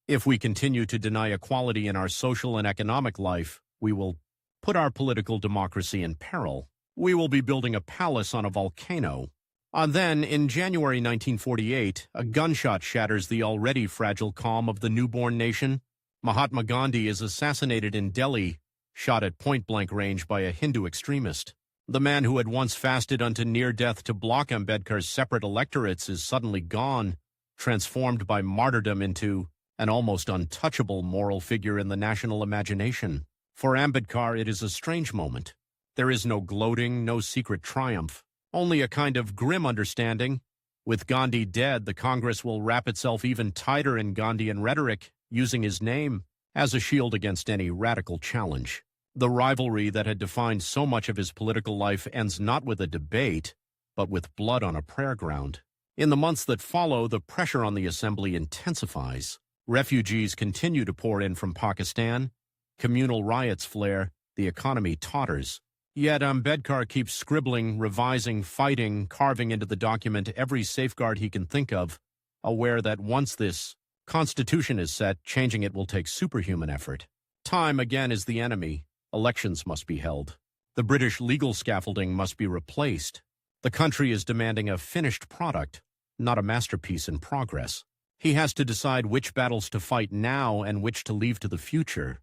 If we continue to deny equality in our social and economic life, we will put our political democracy in peril. We will be building a palace on a volcano. And then, in January 1948, a gunshot shatters the already fragile calm of the newborn nation. Mahatma Gandhi is assassinated in Delhi, shot at point-blank range by a Hindu extremist. The man who had once fasted unto near death to block Ambedkar's separate electorates is suddenly gone, transformed by martyrdom into an almost untouchable moral figure in the national imagination. For Ambedkar, it is a strange moment. There is no gloating, no secret triumph, only a kind of grim understanding. With Gandhi dead, the Congress will wrap itself even tighter in Gandhian rhetoric, using his name as a shield against any radical challenge. The rivalry that had defined so much of his political life ends not with a debate, but with blood on a prayer ground. In the months that follow, the pressure on the assembly intensifies. Refugees continue to pour in from Pakistan. Communal riots flare. The economy totters. Yet Ambedkar keeps scribbling, revising, fighting, carving into the document every safeguard he can think of, aware that once this constitution is set, changing it will take superhuman effort. Time, again, is the enemy. Elections must be held. The British legal scaffolding must be replaced. The country is demanding a finished product, not a masterpiece in progress. He has to decide which battles to fight now and which to leave to the future.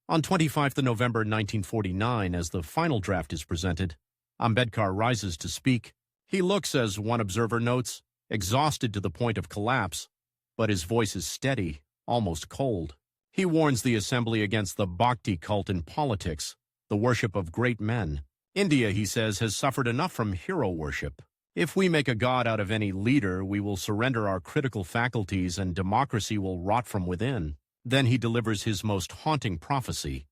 On 25 November 1949, as the final draft is presented, Ambedkar rises to speak. He looks, as one observer notes, exhausted to the point of collapse, but his voice is steady, almost cold. He warns the assembly against the bhakti cult in politics, the worship of great men. India, he says, has suffered enough from hero worship. If we make a god out of any leader, we will surrender our critical faculties and democracy will rot from within. Then he delivers his most haunting prophecy.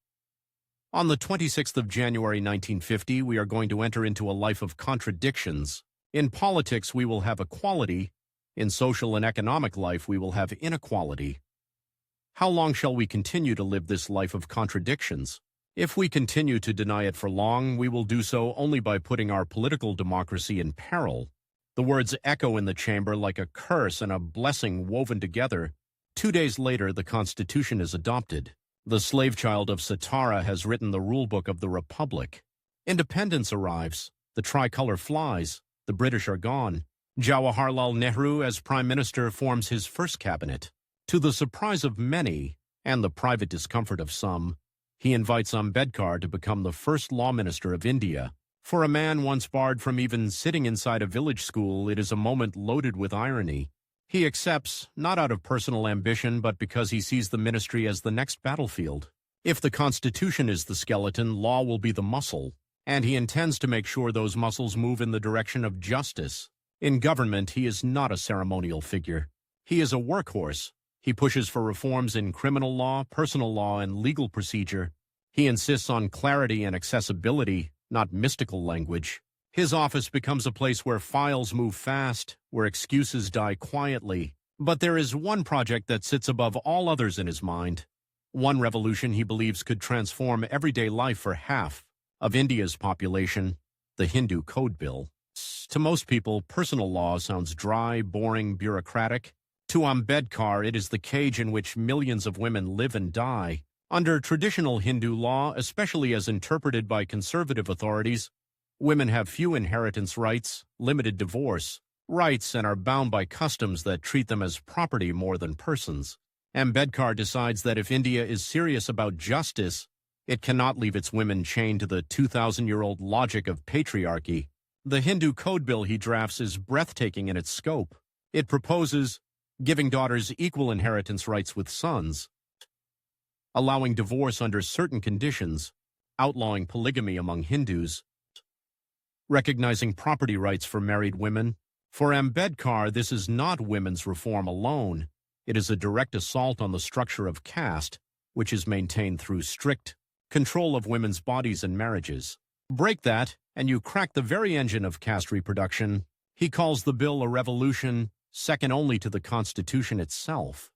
On the 26th of January 1950, we are going to enter into a life of contradictions. In politics, we will have equality. In social and economic life, we will have inequality. How long shall we continue to live this life of contradictions? If we continue to deny it for long, we will do so only by putting our political democracy in peril. The words echo in the chamber like a curse and a blessing woven together. 2 days later, the Constitution is adopted. The slave child of Satara has written the rulebook of the Republic. Independence arrives. The tricolor flies. The British are gone. Jawaharlal Nehru, as Prime Minister, forms his first cabinet. To the surprise of many, and the private discomfort of some, he invites Ambedkar to become the first law minister of India. For a man once barred from even sitting inside a village school, it is a moment loaded with irony. He accepts, not out of personal ambition, but because he sees the ministry as the next battlefield. If the Constitution is the skeleton, law will be the muscle, and he intends to make sure those muscles move in the direction of justice. In government, he is not a ceremonial figure. He is a workhorse. He pushes for reforms in criminal law, personal law, and legal procedure. He insists on clarity and accessibility, not mystical language. His office becomes a place where files move fast, where excuses die quietly. But there is one project that sits above all others in his mind. One revolution he believes could transform everyday life for half of India's population, the Hindu Code Bill. To most people, personal law sounds dry, boring, bureaucratic. To Ambedkar, it is the cage in which millions of women live and die. Under traditional Hindu law, especially as interpreted by conservative authorities, women have few inheritance rights, limited divorce rights, and are bound by customs that treat them as property more than persons. Ambedkar decides that if India is serious about justice, it cannot leave its women chained to the 2,000-year-old logic of patriarchy. The Hindu Code Bill he drafts is breathtaking in its scope. It proposes giving daughters equal inheritance rights with sons, allowing divorce under certain conditions, outlawing polygamy among Hindus, recognizing property rights for married women. For Ambedkar, this is not women's reform alone. It is a direct assault on the structure of caste, which is maintained through strict control of women's bodies and marriages. Break that, and you crack the very engine of caste reproduction. He calls the bill a revolution, second only to the Constitution itself.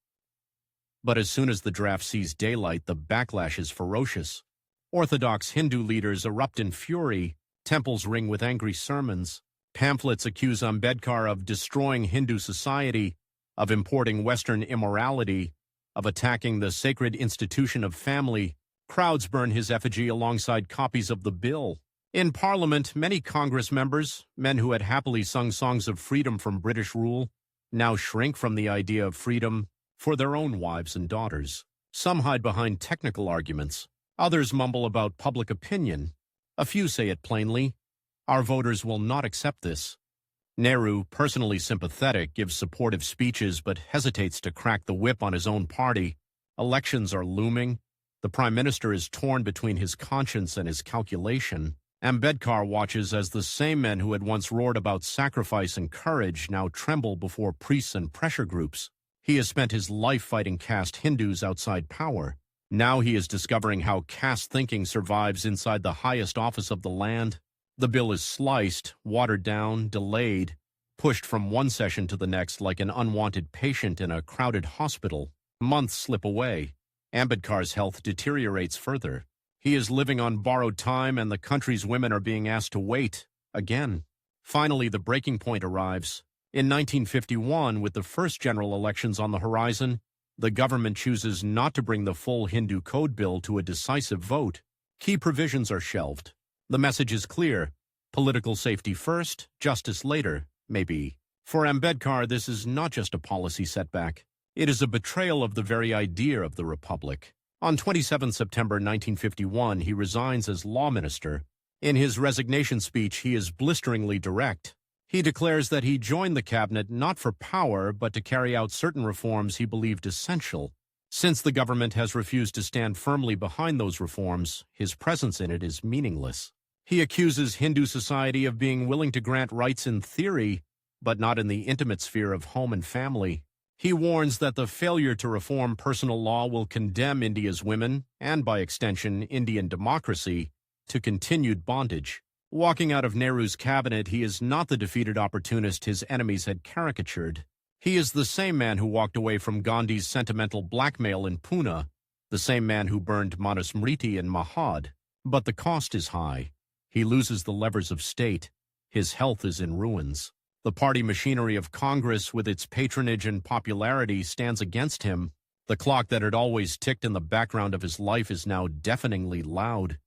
But as soon as the draft sees daylight, the backlash is ferocious. Orthodox Hindu leaders erupt in fury, temples ring with angry sermons, pamphlets accuse Ambedkar of destroying Hindu society, of importing Western immorality, of attacking the sacred institution of family. Crowds burn his effigy alongside copies of the bill. In Parliament, many Congress members, men who had happily sung songs of freedom from British rule, now shrink from the idea of freedom for their own wives and daughters. Some hide behind technical arguments. Others mumble about public opinion. A few say it plainly. Our voters will not accept this. Nehru, personally sympathetic, gives supportive speeches but hesitates to crack the whip on his own party. Elections are looming. The Prime Minister is torn between his conscience and his calculation. Ambedkar watches as the same men who had once roared about sacrifice and courage now tremble before priests and pressure groups. He has spent his life fighting caste Hindus outside power. Now he is discovering how caste thinking survives inside the highest office of the land. The bill is sliced, watered down, delayed, pushed from one session to the next like an unwanted patient in a crowded hospital. Months slip away. Ambedkar's health deteriorates further. He is living on borrowed time, and the country's women are being asked to wait again. Finally, the breaking point arrives. In 1951, with the first general elections on the horizon, the government chooses not to bring the full Hindu Code Bill to a decisive vote. Key provisions are shelved. The message is clear: political safety first, justice later, maybe. For Ambedkar, this is not just a policy setback. It is a betrayal of the very idea of the Republic. On 27 September 1951, he resigns as law minister. In his resignation speech, he is blisteringly direct. He declares that he joined the cabinet not for power, but to carry out certain reforms he believed essential. Since the government has refused to stand firmly behind those reforms, his presence in it is meaningless. He accuses Hindu society of being willing to grant rights in theory, but not in the intimate sphere of home and family. He warns that the failure to reform personal law will condemn India's women, and by extension, Indian democracy, to continued bondage. Walking out of Nehru's cabinet, he is not the defeated opportunist his enemies had caricatured. He is the same man who walked away from Gandhi's sentimental blackmail in Pune, the same man who burned Manusmriti in Mahad. But the cost is high. He loses the levers of state. His health is in ruins. The party machinery of Congress, with its patronage and popularity, stands against him. The clock that had always ticked in the background of his life is now deafeningly loud.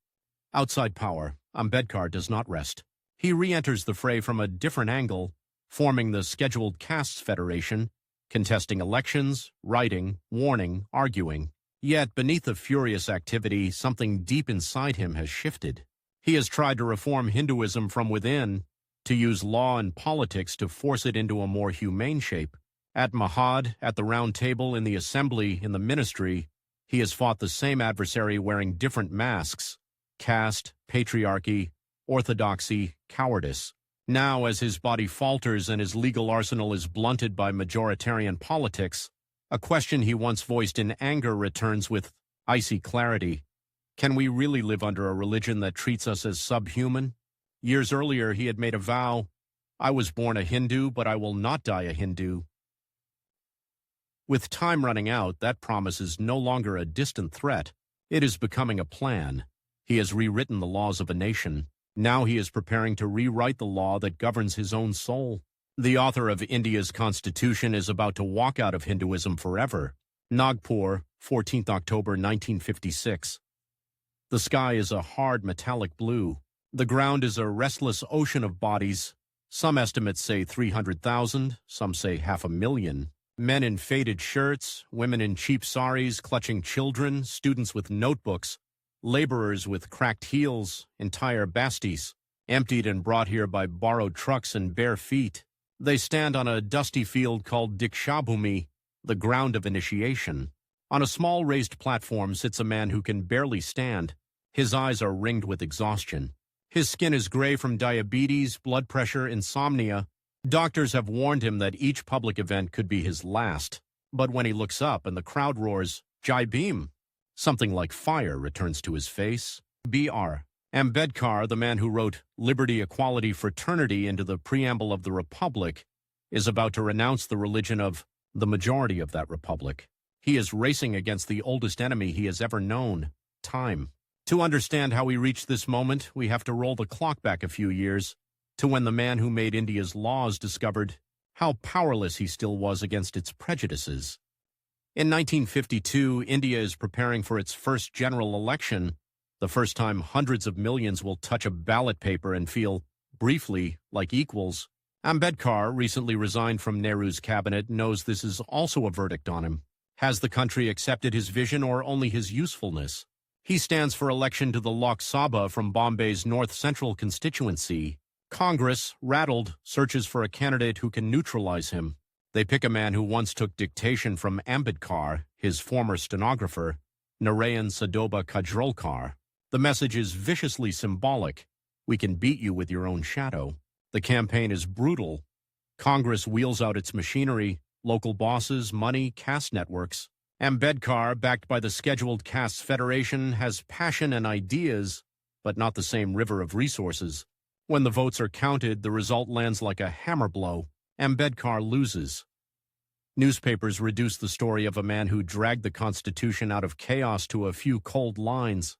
Outside power, Ambedkar does not rest. He re-enters the fray from a different angle, forming the Scheduled Castes Federation, contesting elections, writing, warning, arguing. Yet, beneath the furious activity, something deep inside him has shifted. He has tried to reform Hinduism from within, to use law and politics to force it into a more humane shape. At Mahad, at the Round Table, in the Assembly, in the Ministry, he has fought the same adversary wearing different masks: caste, patriarchy, orthodoxy, cowardice. Now, as his body falters and his legal arsenal is blunted by majoritarian politics, a question he once voiced in anger returns with icy clarity. Can we really live under a religion that treats us as subhuman? Years earlier, he had made a vow: I was born a Hindu, but I will not die a Hindu. With time running out, that promise is no longer a distant threat. It is becoming a plan. He has rewritten the laws of a nation. Now he is preparing to rewrite the law that governs his own soul. The author of India's constitution is about to walk out of Hinduism forever. Nagpur, 14th October 1956. The sky is a hard metallic blue. The ground is a restless ocean of bodies. Some estimates say 300,000, some say 500,000. Men in faded shirts, women in cheap saris clutching children, students with notebooks, laborers with cracked heels, entire bastis, emptied and brought here by borrowed trucks and bare feet. They stand on a dusty field called Dikshabhumi, the ground of initiation. On a small raised platform sits a man who can barely stand. His eyes are ringed with exhaustion. His skin is gray from diabetes, blood pressure, insomnia. Doctors have warned him that each public event could be his last. But when he looks up and the crowd roars, "Jai Bhim!" something like fire returns to his face. Br. Ambedkar, the man who wrote liberty, equality, fraternity into the preamble of the Republic, is about to renounce the religion of the majority of that republic. He is racing against the oldest enemy he has ever known, time. To understand how we reached this moment, we have to roll the clock back a few years to when the man who made India's laws discovered how powerless he still was against its prejudices. In 1952, India is preparing for its first general election, the first time hundreds of millions will touch a ballot paper and feel, briefly, like equals. Ambedkar, recently resigned from Nehru's cabinet, knows this is also a verdict on him. Has the country accepted his vision or only his usefulness? He stands for election to the Lok Sabha from Bombay's North Central constituency. Congress, rattled, searches for a candidate who can neutralize him. They pick a man who once took dictation from Ambedkar, his former stenographer, Narayan Sadoba Kajrolkar. The message is viciously symbolic. We can beat you with your own shadow. The campaign is brutal. Congress wheels out its machinery, local bosses, money, caste networks. Ambedkar, backed by the Scheduled Castes Federation, has passion and ideas, but not the same river of resources. When the votes are counted, the result lands like a hammer blow. Ambedkar loses. Newspapers reduce the story of a man who dragged the Constitution out of chaos to a few cold lines.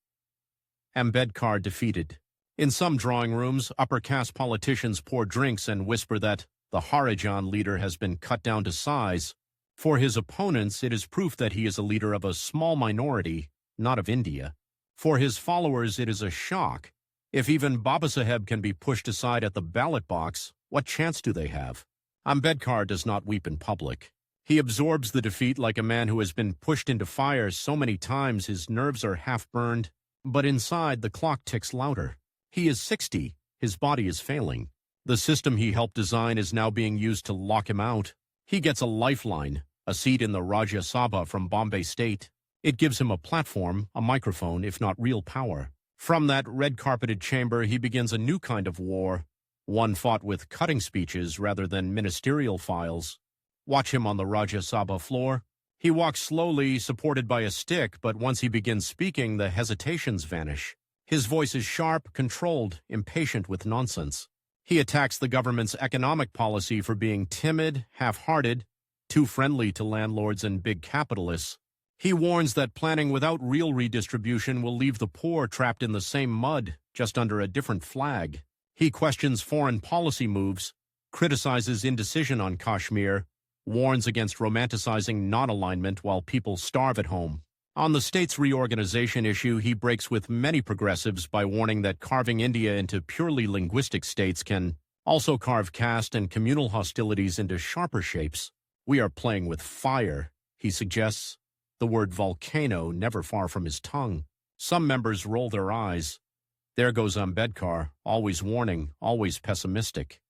Ambedkar defeated. In some drawing rooms, upper-caste politicians pour drinks and whisper that the Harijan leader has been cut down to size. For his opponents, it is proof that he is a leader of a small minority, not of India. For his followers, it is a shock. If even Babasaheb can be pushed aside at the ballot box, what chance do they have? Ambedkar does not weep in public. He absorbs the defeat like a man who has been pushed into fire so many times his nerves are half-burned, but inside the clock ticks louder. He is 60. His body is failing. The system he helped design is now being used to lock him out. He gets a lifeline, a seat in the Rajya Sabha from Bombay State. It gives him a platform, a microphone, if not real power. From that red-carpeted chamber, he begins a new kind of war, one fought with cutting speeches rather than ministerial files. Watch him on the Rajya Sabha floor. He walks slowly, supported by a stick, but once he begins speaking, the hesitations vanish. His voice is sharp, controlled, impatient with nonsense. He attacks the government's economic policy for being timid, half-hearted, too friendly to landlords and big capitalists. He warns that planning without real redistribution will leave the poor trapped in the same mud, just under a different flag. He questions foreign policy moves, criticizes indecision on Kashmir, warns against romanticizing non-alignment while people starve at home. On the state's reorganization issue, he breaks with many progressives by warning that carving India into purely linguistic states can also carve caste and communal hostilities into sharper shapes. We are playing with fire, he suggests, the word volcano never far from his tongue. Some members roll their eyes. There goes Ambedkar, always warning, always pessimistic.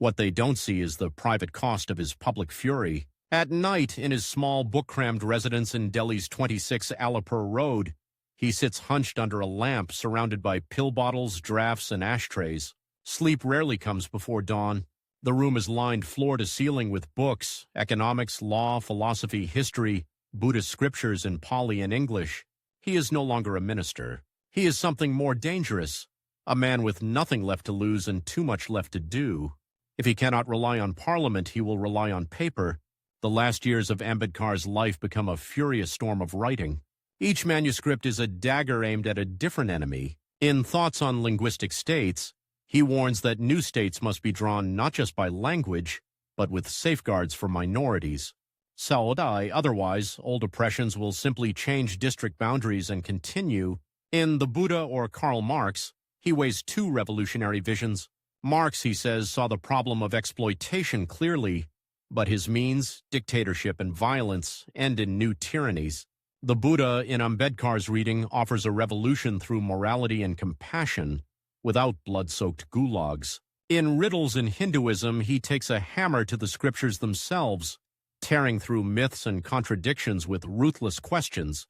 What they don't see is the private cost of his public fury. At night, in his small, book-crammed residence in Delhi's 26 Alipur Road, he sits hunched under a lamp surrounded by pill bottles, drafts, and ashtrays. Sleep rarely comes before dawn. The room is lined floor to ceiling with books, economics, law, philosophy, history, Buddhist scriptures in Pali and English. He is no longer a minister. He is something more dangerous, a man with nothing left to lose and too much left to do. If he cannot rely on Parliament, he will rely on paper. The last years of Ambedkar's life become a furious storm of writing. Each manuscript is a dagger aimed at a different enemy. In Thoughts on Linguistic States, he warns that new states must be drawn not just by language, but with safeguards for minorities. Saudai, otherwise, old oppressions will simply change district boundaries and continue. In The Buddha or Karl Marx, he weighs two revolutionary visions. Marx, he says, saw the problem of exploitation clearly, but his means, dictatorship and violence, end in new tyrannies. The Buddha, in Ambedkar's reading, offers a revolution through morality and compassion, without blood-soaked gulags. In Riddles in Hinduism, he takes a hammer to the scriptures themselves, tearing through myths and contradictions with ruthless questions.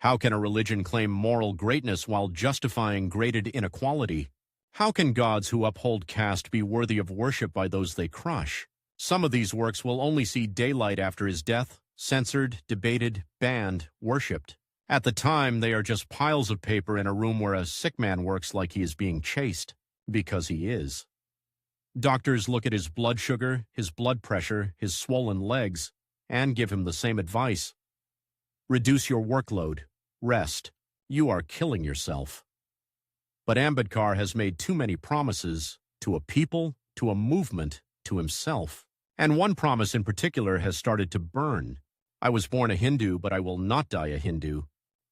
How can a religion claim moral greatness while justifying graded inequality? How can gods who uphold caste be worthy of worship by those they crush? Some of these works will only see daylight after his death, censored, debated, banned, worshipped. At the time, they are just piles of paper in a room where a sick man works like he is being chased, because he is. Doctors look at his blood sugar, his blood pressure, his swollen legs, and give him the same advice. Reduce your workload. Rest. You are killing yourself. But Ambedkar has made too many promises to a people, to a movement, to himself. And one promise in particular has started to burn. I was born a Hindu, but I will not die a Hindu.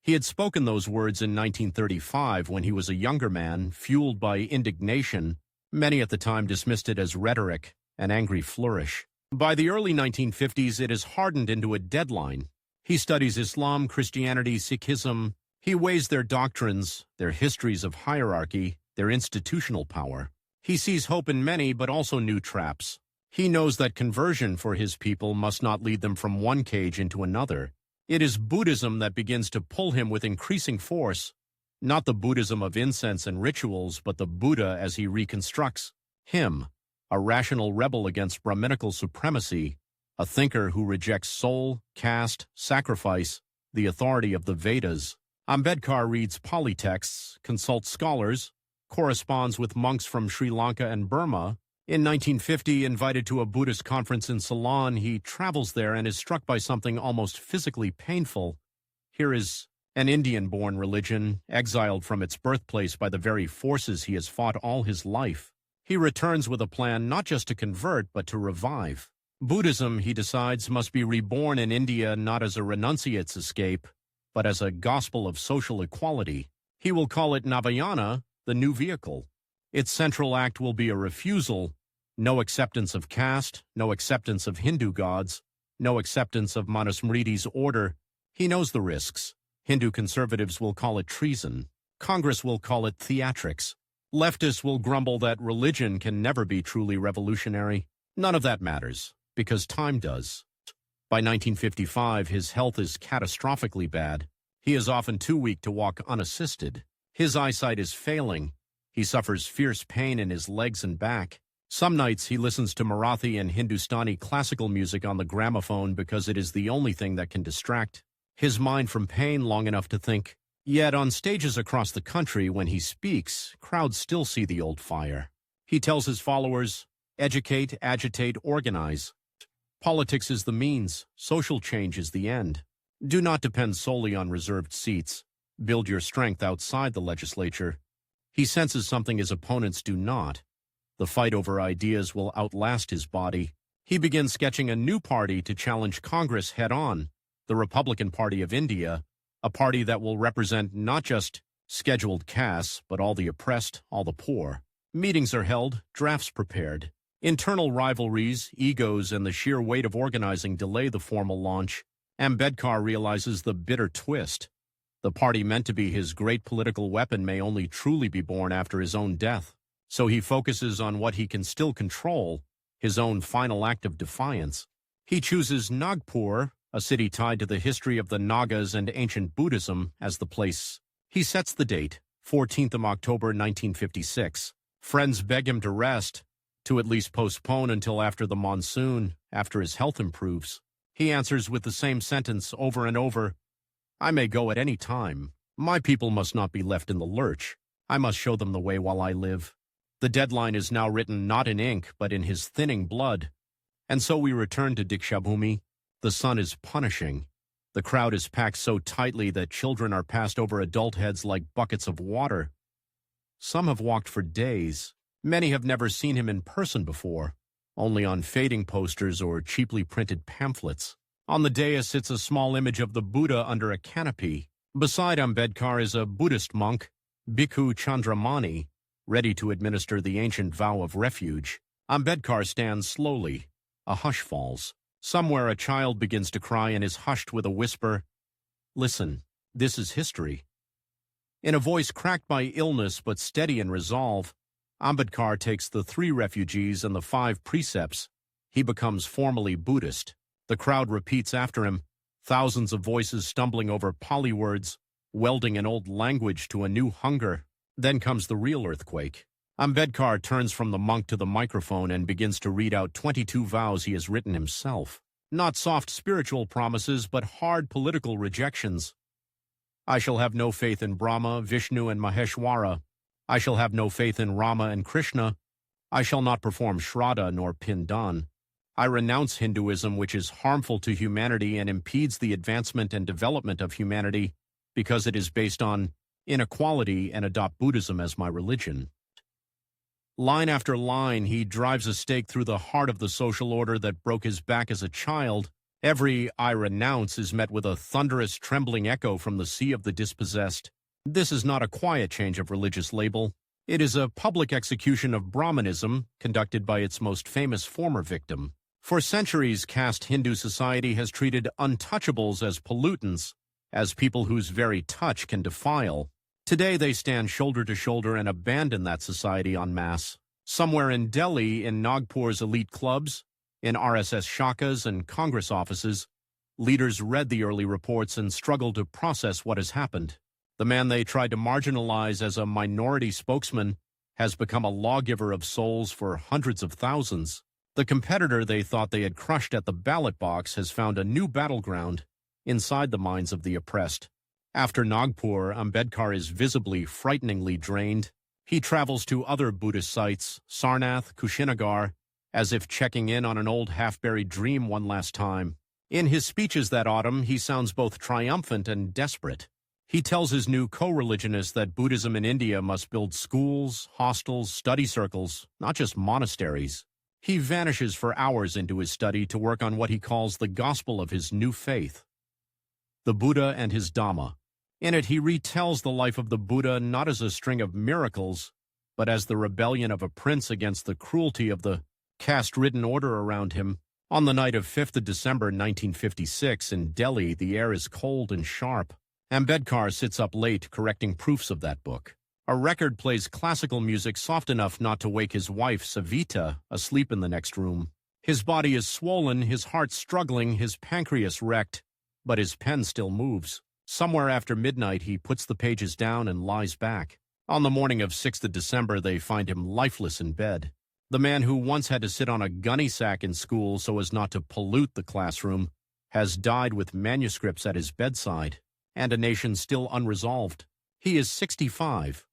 He had spoken those words in 1935 when he was a younger man, fueled by indignation. Many at the time dismissed it as rhetoric, an angry flourish. By the early 1950s, it has hardened into a deadline. He studies Islam, Christianity, Sikhism. He weighs their doctrines, their histories of hierarchy, their institutional power. He sees hope in many, but also new traps. He knows that conversion for his people must not lead them from one cage into another. It is Buddhism that begins to pull him with increasing force, not the Buddhism of incense and rituals, but the Buddha as he reconstructs him, a rational rebel against Brahminical supremacy, a thinker who rejects soul, caste, sacrifice, the authority of the Vedas. Ambedkar reads Pali texts, consults scholars, corresponds with monks from Sri Lanka and Burma. In 1950, invited to a Buddhist conference in Ceylon, he travels there and is struck by something almost physically painful. Here is an Indian-born religion, exiled from its birthplace by the very forces he has fought all his life. He returns with a plan not just to convert, but to revive. Buddhism, he decides, must be reborn in India not as a renunciate's escape, but as a gospel of social equality. He will call it Navayana, the new vehicle. Its central act will be a refusal, no acceptance of caste, no acceptance of Hindu gods, no acceptance of Manusmriti's order. He knows the risks. Hindu conservatives will call it treason. Congress will call it theatrics. Leftists will grumble that religion can never be truly revolutionary. None of that matters, because time does. By 1955, his health is catastrophically bad. He is often too weak to walk unassisted. His eyesight is failing. He suffers fierce pain in his legs and back. Some nights he listens to Marathi and Hindustani classical music on the gramophone because it is the only thing that can distract his mind from pain long enough to think. Yet on stages across the country, when he speaks, crowds still see the old fire. He tells his followers, educate, agitate, organize. Politics is the means, social change is the end. Do not depend solely on reserved seats. Build your strength outside the legislature. He senses something his opponents do not. The fight over ideas will outlast his body. He begins sketching a new party to challenge Congress head-on, the Republican Party of India, a party that will represent not just scheduled castes, but all the oppressed, all the poor. Meetings are held, drafts prepared. Internal rivalries, egos, and the sheer weight of organizing delay the formal launch. Ambedkar realizes the bitter twist. The party meant to be his great political weapon may only truly be born after his own death. So he focuses on what he can still control, his own final act of defiance. He chooses Nagpur, a city tied to the history of the Nagas and ancient Buddhism, as the place. He sets the date, 14th of October 1956. Friends beg him to rest, to at least postpone until after the monsoon, after his health improves. He answers with the same sentence over and over, I may go at any time. My people must not be left in the lurch. I must show them the way while I live. The deadline is now written not in ink, but in his thinning blood. And so we return to Dikshabhumi. The sun is punishing. The crowd is packed so tightly that children are passed over adult heads like buckets of water. Some have walked for days. Many have never seen him in person before, only on fading posters or cheaply printed pamphlets. On the dais sits a small image of the Buddha under a canopy. Beside Ambedkar is a Buddhist monk, Bhikkhu Chandramani, ready to administer the ancient vow of refuge. Ambedkar stands slowly. A hush falls. Somewhere a child begins to cry and is hushed with a whisper, Listen, this is history. In a voice cracked by illness but steady in resolve, Ambedkar takes the 3 refugees and the 5 precepts. He becomes formally Buddhist. The crowd repeats after him, thousands of voices stumbling over Pali words, welding an old language to a new hunger. Then comes the real earthquake. Ambedkar turns from the monk to the microphone and begins to read out 22 vows he has written himself. Not soft spiritual promises, but hard political rejections. I shall have no faith in Brahma, Vishnu, and Maheshwara. I shall have no faith in Rama and Krishna. I shall not perform Shraddha nor Pindan. I renounce Hinduism, which is harmful to humanity and impedes the advancement and development of humanity because it is based on inequality, and adopt Buddhism as my religion. Line after line, he drives a stake through the heart of the social order that broke his back as a child. Every I renounce is met with a thunderous, trembling echo from the sea of the dispossessed. This is not a quiet change of religious label. It is a public execution of Brahmanism conducted by its most famous former victim. For centuries, caste Hindu society has treated untouchables as pollutants, as people whose very touch can defile. Today they stand shoulder to shoulder and abandon that society en masse. Somewhere in Delhi, in Nagpur's elite clubs, in RSS shakas and Congress offices, leaders read the early reports and struggled to process what has happened. The man they tried to marginalize as a minority spokesman has become a lawgiver of souls for hundreds of thousands. The competitor they thought they had crushed at the ballot box has found a new battleground inside the minds of the oppressed. After Nagpur, Ambedkar is visibly, frighteningly drained. He travels to other Buddhist sites, Sarnath, Kushinagar, as if checking in on an old half-buried dream one last time. In his speeches that autumn, he sounds both triumphant and desperate. He tells his new co-religionists that Buddhism in India must build schools, hostels, study circles, not just monasteries. He vanishes for hours into his study to work on what he calls the gospel of his new faith, the Buddha and his Dhamma. In it, he retells the life of the Buddha not as a string of miracles, but as the rebellion of a prince against the cruelty of the caste-ridden order around him. On the night of 5th of December 1956 in Delhi, the air is cold and sharp. Ambedkar sits up late correcting proofs of that book. A record plays classical music soft enough not to wake his wife, Savita, asleep in the next room. His body is swollen, his heart struggling, his pancreas wrecked, but his pen still moves. Somewhere after midnight, he puts the pages down and lies back. On the morning of 6th of December, they find him lifeless in bed. The man who once had to sit on a gunny sack in school so as not to pollute the classroom has died with manuscripts at his bedside, and a nation still unresolved. He is 65.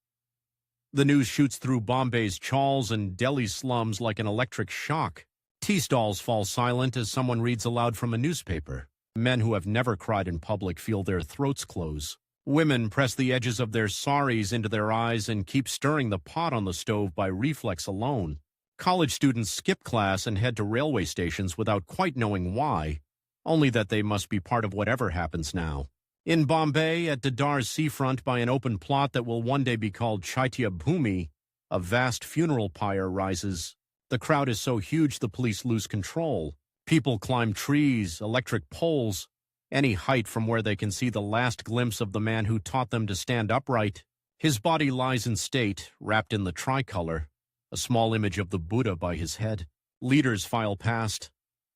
The news shoots through Bombay's chawls and Delhi's slums like an electric shock. Tea stalls fall silent as someone reads aloud from a newspaper. Men who have never cried in public feel their throats close. Women press the edges of their saris into their eyes and keep stirring the pot on the stove by reflex alone. College students skip class and head to railway stations without quite knowing why, only that they must be part of whatever happens now. In Bombay, at Dadar's seafront by an open plot that will one day be called Chaitya Bhumi, a vast funeral pyre rises. The crowd is so huge the police lose control. People climb trees, electric poles, any height from where they can see the last glimpse of the man who taught them to stand upright. His body lies in state, wrapped in the tricolor, a small image of the Buddha by his head. Leaders file past.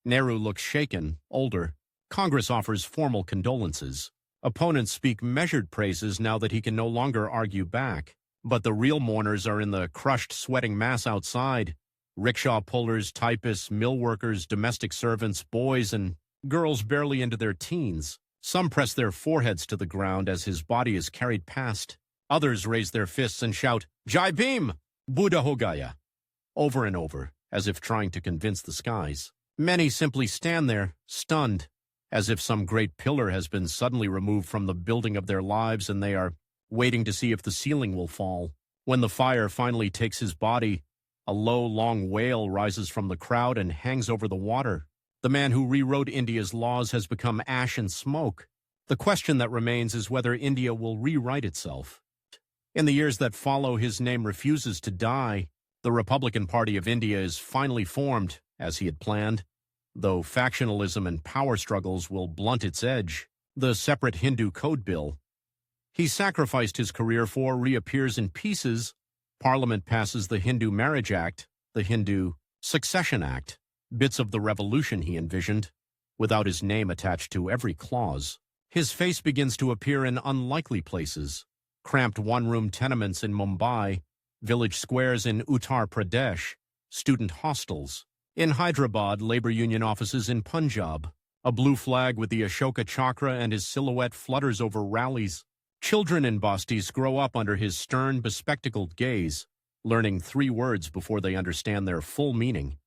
Nehru looks shaken, older. Congress offers formal condolences. Opponents speak measured praises now that he can no longer argue back. But the real mourners are in the crushed, sweating mass outside. Rickshaw pullers, typists, mill workers, domestic servants, boys and girls barely into their teens. Some press their foreheads to the ground as his body is carried past. Others raise their fists and shout, "Jai Bhim! Buddha ho gaya!" over and over, as if trying to convince the skies. Many simply stand there, stunned, as if some great pillar has been suddenly removed from the building of their lives and they are waiting to see if the ceiling will fall. When the fire finally takes his body, a low, long wail rises from the crowd and hangs over the water. The man who rewrote India's laws has become ash and smoke. The question that remains is whether India will rewrite itself. In the years that follow, his name refuses to die. The Republican Party of India is finally formed, as he had planned, though factionalism and power struggles will blunt its edge. The separate Hindu Code Bill he sacrificed his career for reappears in pieces. Parliament passes the Hindu Marriage Act, the Hindu Succession Act, bits of the revolution he envisioned, without his name attached to every clause. His face begins to appear in unlikely places. Cramped one-room tenements in Mumbai, village squares in Uttar Pradesh, student hostels. In Hyderabad, labor union offices in Punjab. A blue flag with the Ashoka Chakra and his silhouette flutters over rallies. Children in Bastis grow up under his stern, bespectacled gaze, learning 3 words before they understand their full meaning.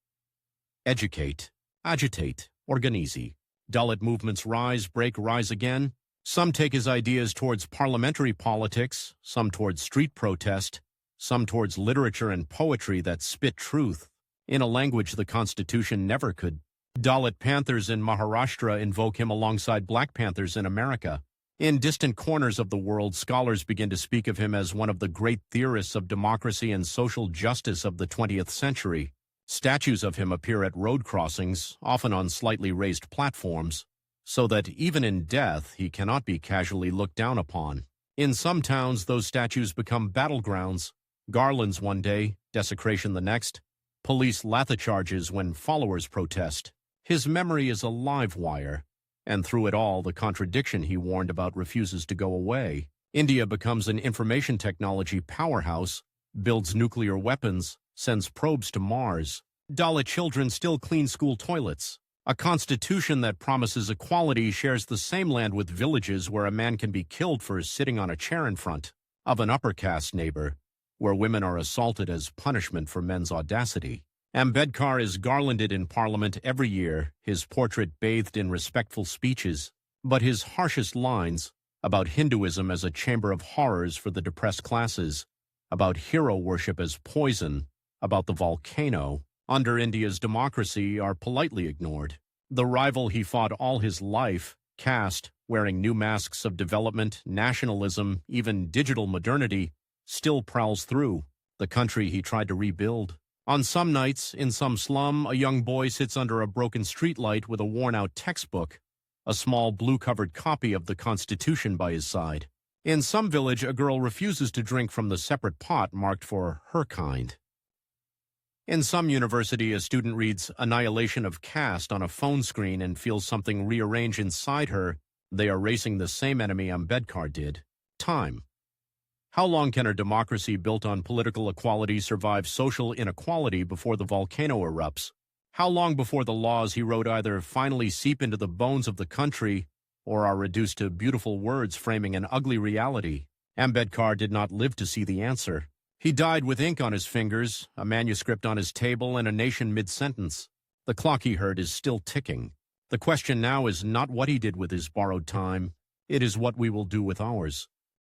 Educate, agitate, organize. Dalit movements rise, break, rise again. Some take his ideas towards parliamentary politics, some towards street protest, some towards literature and poetry that spit truth, in a language the Constitution never could. Dalit Panthers in Maharashtra invoke him alongside Black Panthers in America. In distant corners of the world, scholars begin to speak of him as one of the great theorists of democracy and social justice of the 20th century. Statues of him appear at road crossings, often on slightly raised platforms, so that even in death he cannot be casually looked down upon. In some towns, those statues become battlegrounds. Garlands one day, desecration the next. Police lathicharges when followers protest. His memory is a live wire, and through it all, the contradiction he warned about refuses to go away. India becomes an information technology powerhouse, builds nuclear weapons, sends probes to Mars. Dalit children still clean school toilets. A constitution that promises equality shares the same land with villages where a man can be killed for sitting on a chair in front of an upper caste neighbor, where women are assaulted as punishment for men's audacity. Ambedkar is garlanded in Parliament every year, his portrait bathed in respectful speeches, but his harshest lines about Hinduism as a chamber of horrors for the depressed classes, about hero worship as poison, about the volcano, under India's democracy, are politely ignored. The rival he fought all his life, caste, wearing new masks of development, nationalism, even digital modernity, still prowls through the country he tried to rebuild. On some nights, in some slum, a young boy sits under a broken streetlight with a worn-out textbook, a small blue-covered copy of the Constitution by his side. In some village, a girl refuses to drink from the separate pot marked for her kind. In some university, a student reads Annihilation of Caste on a phone screen and feels something rearrange inside her. They are racing the same enemy Ambedkar did: time. How long can a democracy built on political equality survive social inequality before the volcano erupts? How long before the laws he wrote either finally seep into the bones of the country or are reduced to beautiful words framing an ugly reality? Ambedkar did not live to see the answer. He died with ink on his fingers, a manuscript on his table, and a nation mid-sentence. The clock he heard is still ticking. The question now is not what he did with his borrowed time. It is what we will do with ours.